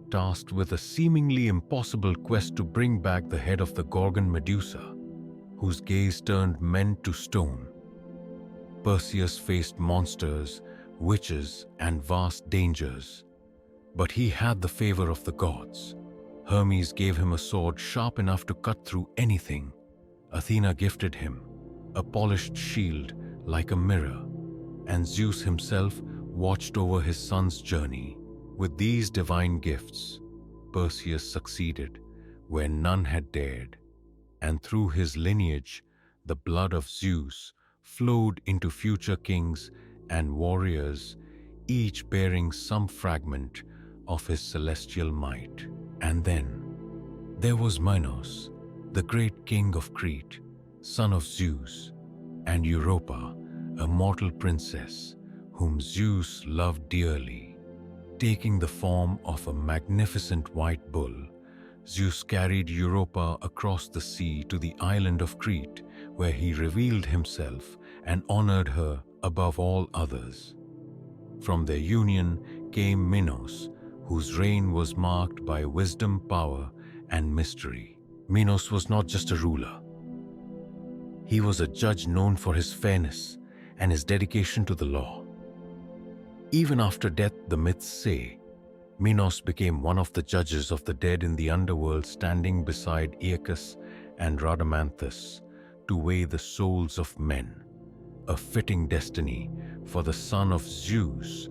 tasked with a seemingly impossible quest to bring back the head of the Gorgon Medusa, whose gaze turned men to stone. Perseus faced monsters, witches, and vast dangers, but he had the favor of the gods. Hermes gave him a sword sharp enough to cut through anything. Athena gifted him a polished shield like a mirror, and Zeus himself watched over his son's journey. With these divine gifts, Perseus succeeded where none had dared, and through his lineage, the blood of Zeus flowed into future kings and warriors, each bearing some fragment of his celestial might. And then there was Minos, the great king of Crete, son of Zeus, and Europa, a mortal princess whom Zeus loved dearly. Taking the form of a magnificent white bull, Zeus carried Europa across the sea to the island of Crete, where he revealed himself and honored her above all others. From their union came Minos, whose reign was marked by wisdom, power, and mystery. Minos was not just a ruler. He was a judge known for his fairness and his dedication to the law. Even after death, the myths say, Minos became one of the judges of the dead in the underworld, standing beside Aeacus and Rhadamanthus to weigh the souls of men, a fitting destiny for the son of Zeus,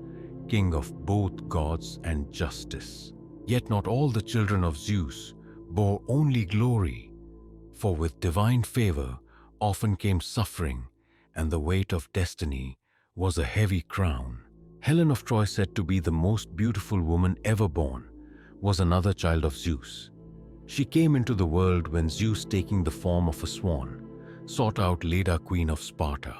king of both gods and justice. Yet not all the children of Zeus bore only glory, for with divine favor often came suffering, and the weight of destiny was a heavy crown. Helen of Troy, said to be the most beautiful woman ever born, was another child of Zeus. She came into the world when Zeus, taking the form of a swan, sought out Leda, queen of Sparta.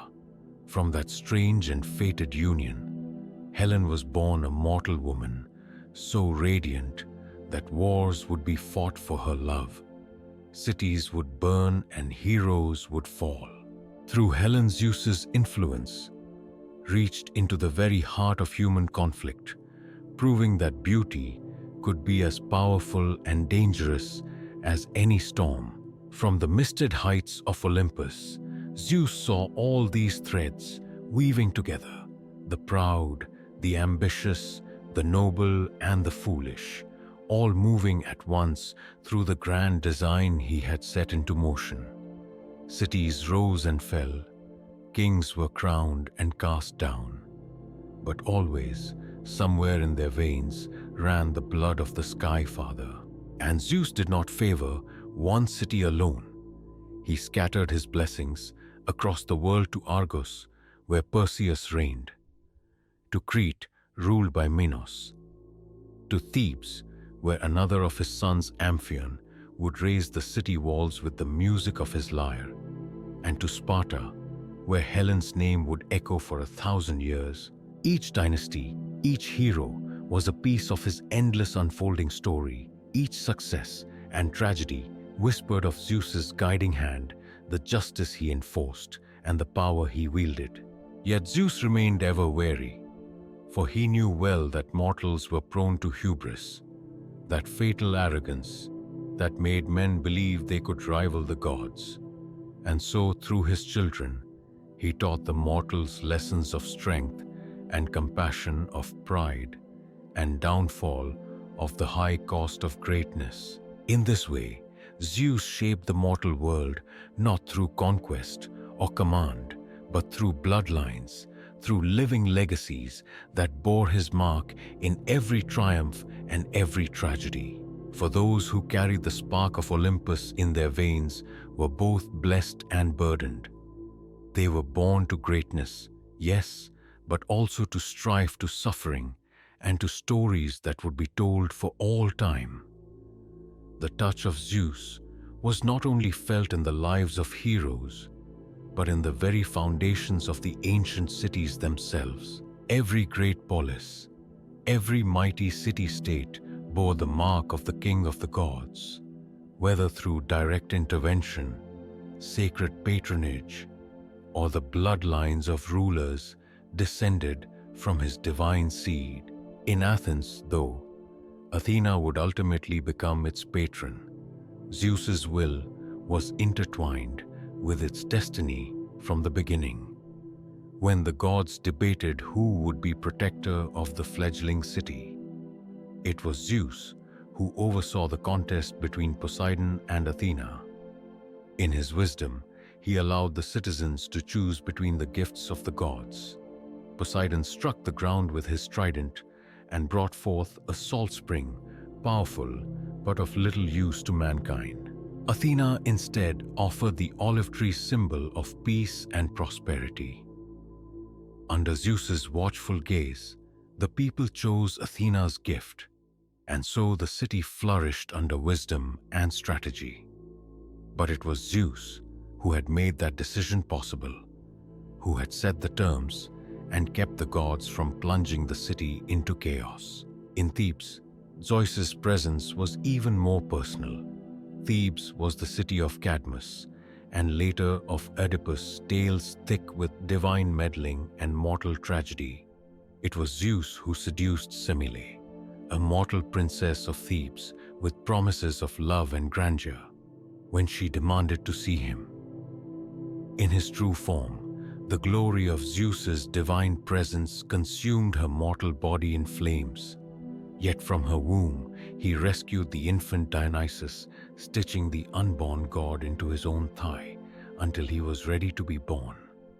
From that strange and fated union, Helen was born a mortal woman, so radiant that wars would be fought for her love. Cities would burn and heroes would fall. Through Helen, Zeus's influence reached into the very heart of human conflict, proving that beauty could be as powerful and dangerous as any storm. From the misted heights of Olympus, Zeus saw all these threads weaving together: the proud, the ambitious, the noble, and the foolish, all moving at once through the grand design he had set into motion. Cities rose and fell, kings were crowned and cast down, but always, somewhere in their veins, ran the blood of the Sky Father. And Zeus did not favor one city alone. He scattered his blessings across the world to Argos, where Perseus reigned, to Crete, ruled by Minos, to Thebes, where another of his sons, Amphion, would raise the city walls with the music of his lyre, and to Sparta, where Helen's name would echo for 1,000 years. Each dynasty, each hero was a piece of his endless unfolding story. Each success and tragedy whispered of Zeus's guiding hand, the justice he enforced, and the power he wielded. Yet Zeus remained ever wary, for he knew well that mortals were prone to hubris, that fatal arrogance that made men believe they could rival the gods. And so, through his children, he taught the mortals lessons of strength and compassion, of pride and downfall, of the high cost of greatness. In this way, Zeus shaped the mortal world not through conquest or command, but through bloodlines, through living legacies that bore his mark in every triumph and every tragedy. For those who carried the spark of Olympus in their veins were both blessed and burdened. They were born to greatness, yes, but also to strive to suffering and to stories that would be told for all time. The touch of Zeus was not only felt in the lives of heroes, but in the very foundations of the ancient cities themselves. Every great polis, every mighty city-state bore the mark of the king of the gods, whether through direct intervention, sacred patronage, or the bloodlines of rulers descended from his divine seed. In Athens, though, Athena would ultimately become its patron. Zeus's will was intertwined with its destiny from the beginning. When the gods debated who would be protector of the fledgling city, it was Zeus who oversaw the contest between Poseidon and Athena. In his wisdom, he allowed the citizens to choose between the gifts of the gods. Poseidon struck the ground with his trident and brought forth a salt spring, powerful but of little use to mankind. Athena instead offered the olive tree, symbol of peace and prosperity. Under Zeus's watchful gaze, the people chose Athena's gift, and so the city flourished under wisdom and strategy. But it was Zeus who had made that decision possible, who had set the terms and kept the gods from plunging the city into chaos. In Thebes, Zeus's presence was even more personal. Thebes was the city of Cadmus, and later of Oedipus, tales thick with divine meddling and mortal tragedy. It was Zeus who seduced Semele, a mortal princess of Thebes with promises of love and grandeur, when she demanded to see him. In his true form, the glory of Zeus's divine presence consumed her mortal body in flames. Yet from her womb, he rescued the infant Dionysus, stitching the unborn god into his own thigh until he was ready to be born.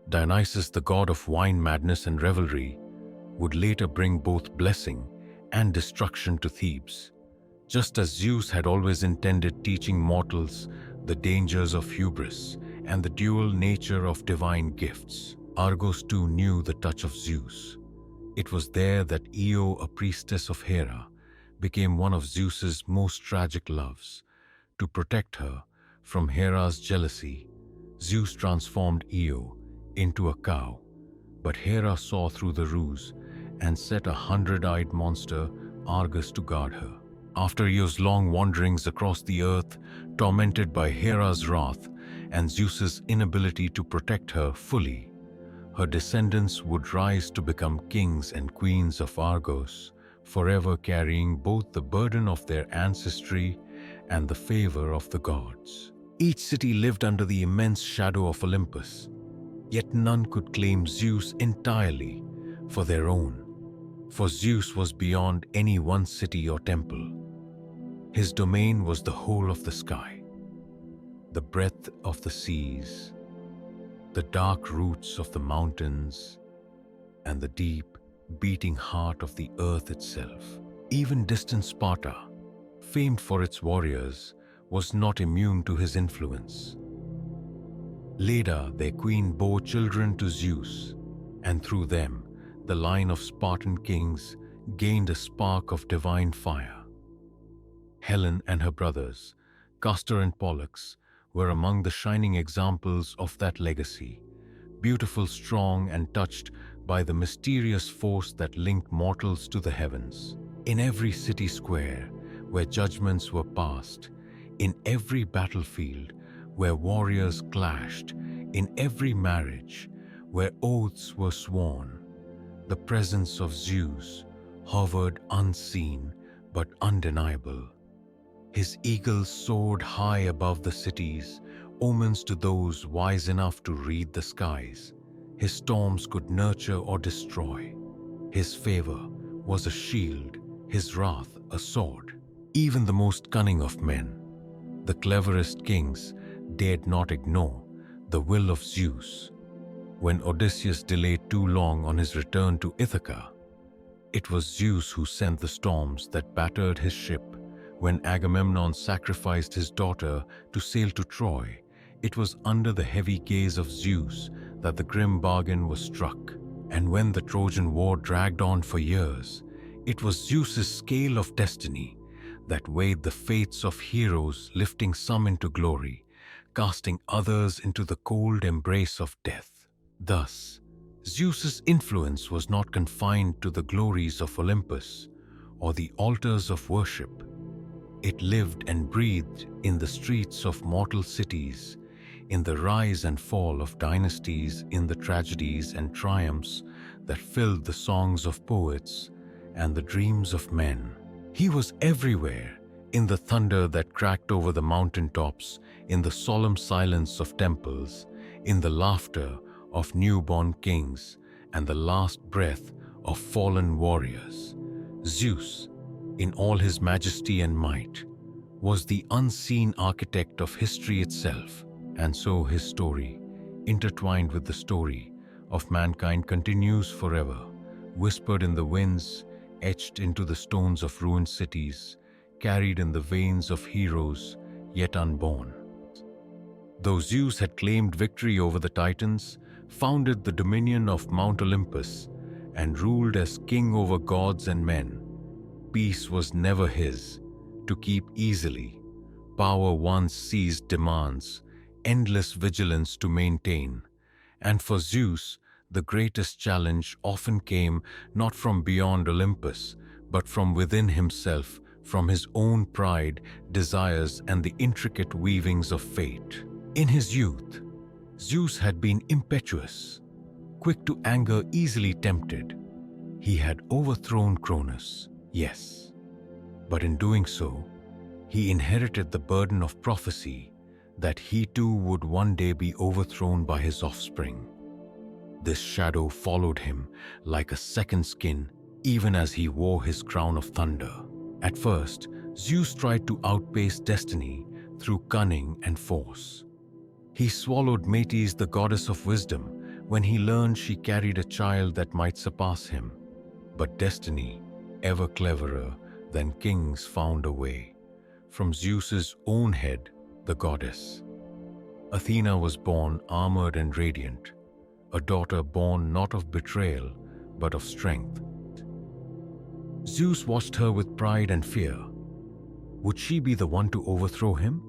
Dionysus, the god of wine, madness, and revelry, would later bring both blessing and destruction to Thebes. Just as Zeus had always intended, teaching mortals the dangers of hubris and the dual nature of divine gifts, Argos too knew the touch of Zeus. It was there that Io, a priestess of Hera, became one of Zeus's most tragic loves. To protect her from Hera's jealousy, Zeus transformed Io into a cow, but Hera saw through the ruse and set a 100-eyed monster, Argus, to guard her. After Io's long wanderings across the earth, tormented by Hera's wrath and Zeus's inability to protect her fully, her descendants would rise to become kings and queens of Argos, forever carrying both the burden of their ancestry and the favor of the gods. Each city lived under the immense shadow of Olympus, yet none could claim Zeus entirely for their own, for Zeus was beyond any one city or temple. His domain was the whole of the sky, the breadth of the seas, the dark roots of the mountains, and the deep, beating heart of the earth itself. Even distant Sparta, famed for its warriors, was not immune to his influence. Leda, their queen, bore children to Zeus, and through them, the line of Spartan kings gained a spark of divine fire. Helen and her brothers, Castor and Pollux, were among the shining examples of that legacy, beautiful, strong, and touched by the mysterious force that linked mortals to the heavens. In every city square where judgments were passed, in every battlefield where warriors clashed, in every marriage where oaths were sworn, the presence of Zeus hovered, unseen but undeniable. His eagles soared high above the cities, omens to those wise enough to read the skies. His storms could nurture or destroy. His favor was a shield, his wrath a sword. Even the most cunning of men, the cleverest kings, dared not ignore the will of Zeus. When Odysseus delayed too long on his return to Ithaca, it was Zeus who sent the storms that battered his ship. When Agamemnon sacrificed his daughter to sail to Troy, it was under the heavy gaze of Zeus that the grim bargain was struck. And when the Trojan War dragged on for years, it was Zeus's scale of destiny that weighed the fates of heroes, lifting some into glory, casting others into the cold embrace of death. Thus, Zeus's influence was not confined to the glories of Olympus or the altars of worship. It lived and breathed in the streets of mortal cities, in the rise and fall of dynasties, in the tragedies and triumphs that filled the songs of poets and the dreams of men. He was everywhere, in the thunder that cracked over the mountaintops, in the solemn silence of temples, in the laughter of newborn kings, and the last breath of fallen warriors. Zeus, in all his majesty and might, was the unseen architect of history itself, and so his story, intertwined with the story of mankind, continues forever, whispered in the winds, etched into the stones of ruined cities, carried in the veins of heroes yet unborn. Though Zeus had claimed victory over the Titans, founded the dominion of Mount Olympus, and ruled as king over gods and men, peace was never his to keep easily. Power once seized demands endless vigilance to maintain, and for Zeus, the greatest challenge often came not from beyond Olympus, but from within himself, from his own pride, desires, and the intricate weavings of fate. In his youth, Zeus had been impetuous, quick to anger, easily tempted. He had overthrown Cronus, yes, but in doing so, he inherited the burden of prophecy that he too would one day be overthrown by his offspring. This shadow followed him like a second skin even as he wore his crown of thunder. At first, Zeus tried to outpace destiny through cunning and force. He swallowed Metis, the goddess of wisdom, when he learned she carried a child that might surpass him. But destiny, ever cleverer than kings, found a way. From Zeus's own head, the goddess, Athena was born armored and radiant, a daughter born not of betrayal, but of strength. Zeus watched her with pride and fear. Would she be the one to overthrow him?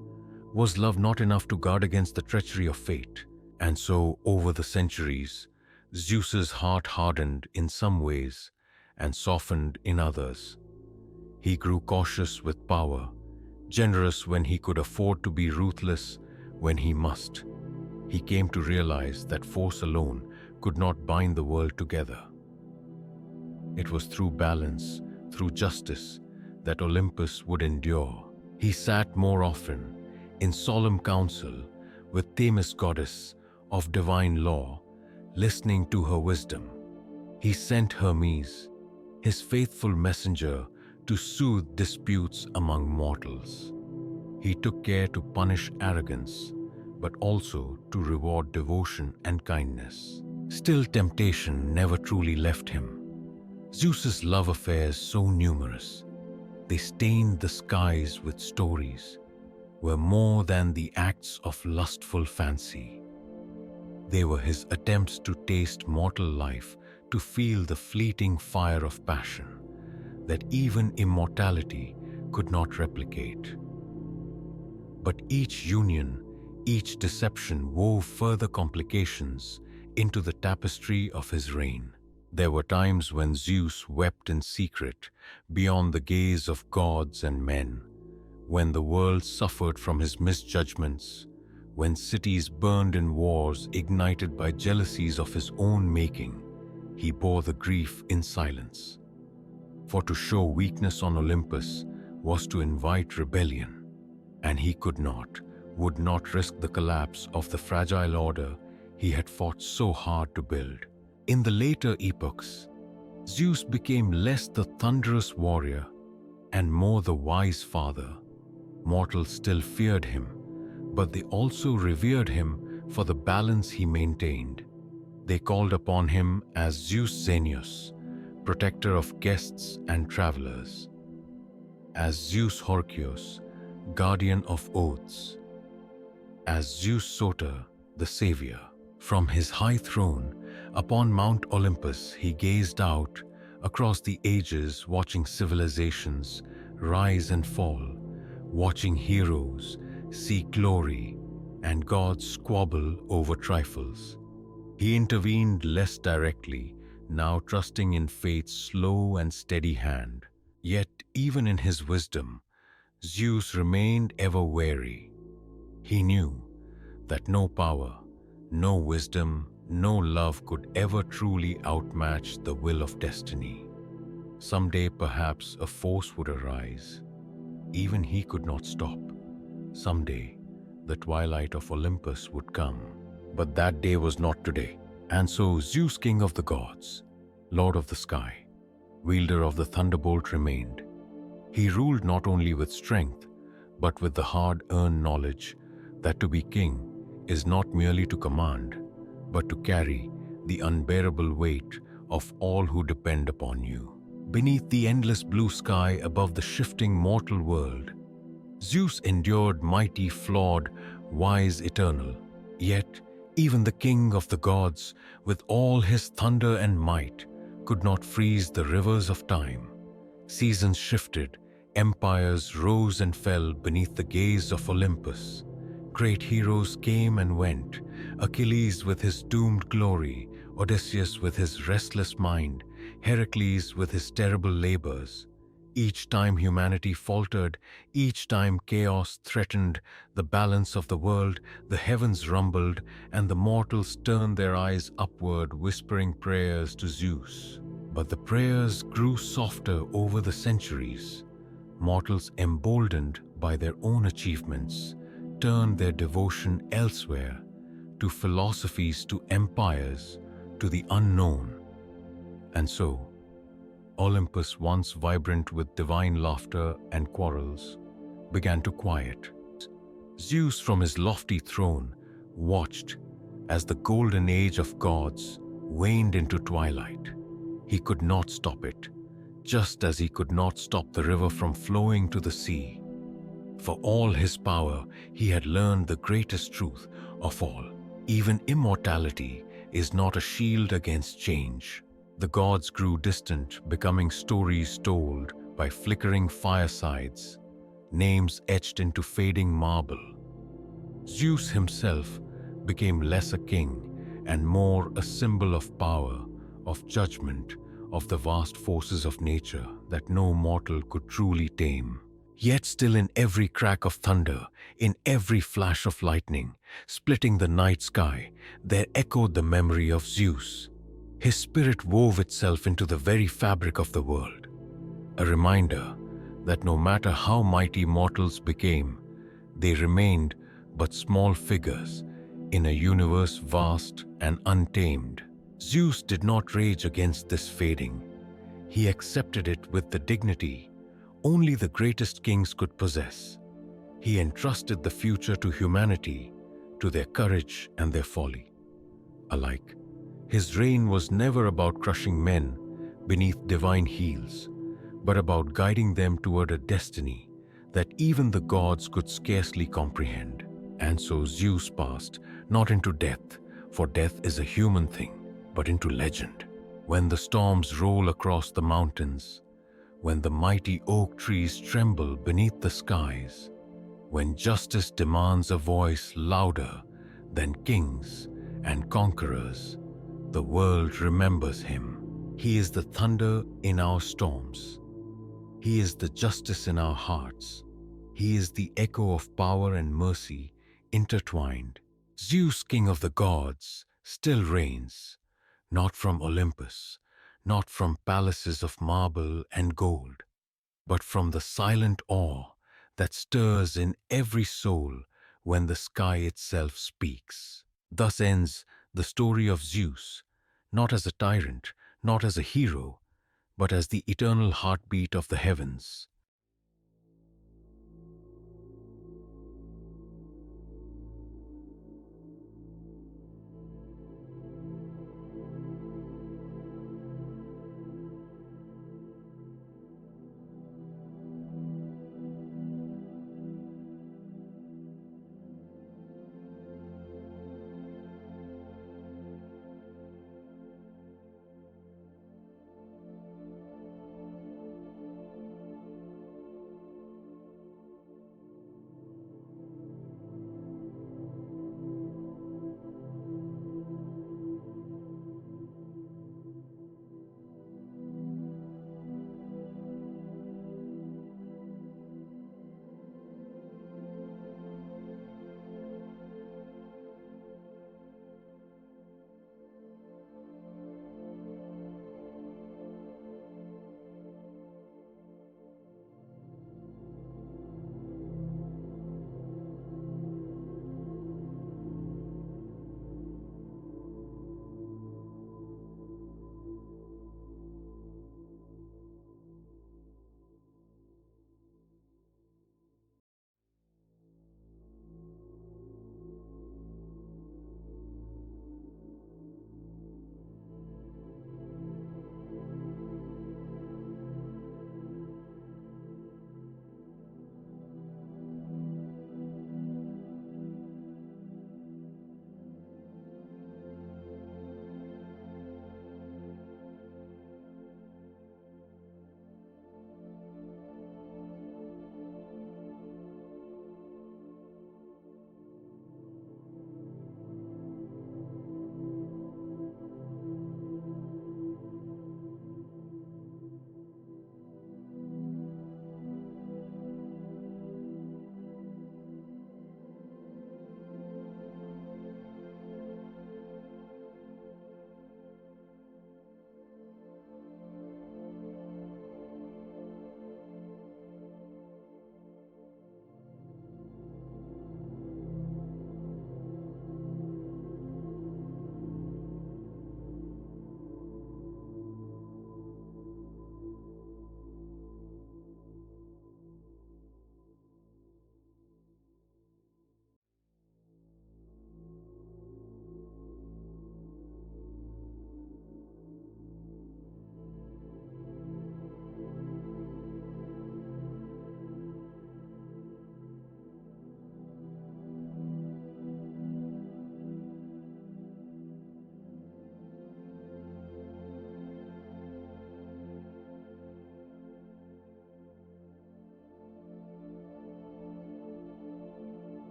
Was love not enough to guard against the treachery of fate? And so, over the centuries, Zeus's heart hardened in some ways and softened in others. He grew cautious with power, generous when he could afford to be ruthless when he must. He came to realize that force alone could not bind the world together. It was through balance, through justice, that Olympus would endure. He sat more often in solemn council with Themis, goddess of divine law, listening to her wisdom. He sent Hermes, his faithful messenger, to soothe disputes among mortals. He took care to punish arrogance, but also to reward devotion and kindness. Still, temptation never truly left him. Zeus's love affairs, so numerous, they stained the skies with stories, were more than the acts of lustful fancy. They were his attempts to taste mortal life, to feel the fleeting fire of passion that even immortality could not replicate. But each union, each deception wove further complications into the tapestry of his reign. There were times when Zeus wept in secret, beyond the gaze of gods and men, when the world suffered from his misjudgments, when cities burned in wars ignited by jealousies of his own making. He bore the grief in silence. For to show weakness on Olympus was to invite rebellion, and he could not, would not risk the collapse of the fragile order he had fought so hard to build. In the later epochs, Zeus became less the thunderous warrior and more the wise father. Mortals still feared him, but they also revered him for the balance he maintained. They called upon him as Zeus Zenius, protector of guests and travelers, as Zeus Horkios, guardian of oaths, as Zeus Soter, the savior. From his high throne upon Mount Olympus he gazed out across the ages, watching civilizations rise and fall, watching heroes seek glory and gods squabble over trifles. He intervened less directly, now trusting in fate's slow and steady hand. Yet even in his wisdom, Zeus remained ever wary. He knew that no power, no wisdom, no love could ever truly outmatch the will of destiny. Someday perhaps a force would arise. Even he could not stop. Someday the twilight of Olympus would come. But that day was not today. And so Zeus, king of the gods, lord of the sky, wielder of the thunderbolt, remained. He ruled not only with strength, but with the hard-earned knowledge that to be king is not merely to command, but to carry the unbearable weight of all who depend upon you. Beneath the endless blue sky above the shifting mortal world, Zeus endured mighty, flawed, wise, eternal. Yet even the king of the gods, with all his thunder and might, could not freeze the rivers of time. Seasons shifted, empires rose and fell beneath the gaze of Olympus. Great heroes came and went, Achilles with his doomed glory, Odysseus with his restless mind, Heracles with his terrible labors. Each time humanity faltered, each time chaos threatened the balance of the world, the heavens rumbled, and the mortals turned their eyes upward, whispering prayers to Zeus. But the prayers grew softer over the centuries. Mortals, emboldened by their own achievements, turned their devotion elsewhere, to philosophies, to empires, to the unknown. And so, Olympus, once vibrant with divine laughter and quarrels, began to quiet. Zeus, from his lofty throne, watched as the golden age of gods waned into twilight. He could not stop it, just as he could not stop the river from flowing to the sea. For all his power, he had learned the greatest truth of all. Even immortality is not a shield against change. The gods grew distant, becoming stories told by flickering firesides, names etched into fading marble. Zeus himself became less a king and more a symbol of power, of judgment, of the vast forces of nature that no mortal could truly tame. Yet still, in every crack of thunder, in every flash of lightning, splitting the night sky, there echoed the memory of Zeus. His spirit wove itself into the very fabric of the world, a reminder that no matter how mighty mortals became, they remained but small figures in a universe vast and untamed. Zeus did not rage against this fading. He accepted it with the dignity only the greatest kings could possess. He entrusted the future to humanity, to their courage and their folly alike. His reign was never about crushing men beneath divine heels, but about guiding them toward a destiny that even the gods could scarcely comprehend. And so Zeus passed not into death, for death is a human thing, but into legend. When the storms roll across the mountains, when the mighty oak trees tremble beneath the skies, when justice demands a voice louder than kings and conquerors, the world remembers him. He is the thunder in our storms. He is the justice in our hearts. He is the echo of power and mercy intertwined. Zeus, king of the gods, still reigns, not from Olympus, not from palaces of marble and gold, but from the silent awe that stirs in every soul when the sky itself speaks. Thus ends the story of Zeus, not as a tyrant, not as a hero, but as the eternal heartbeat of the heavens,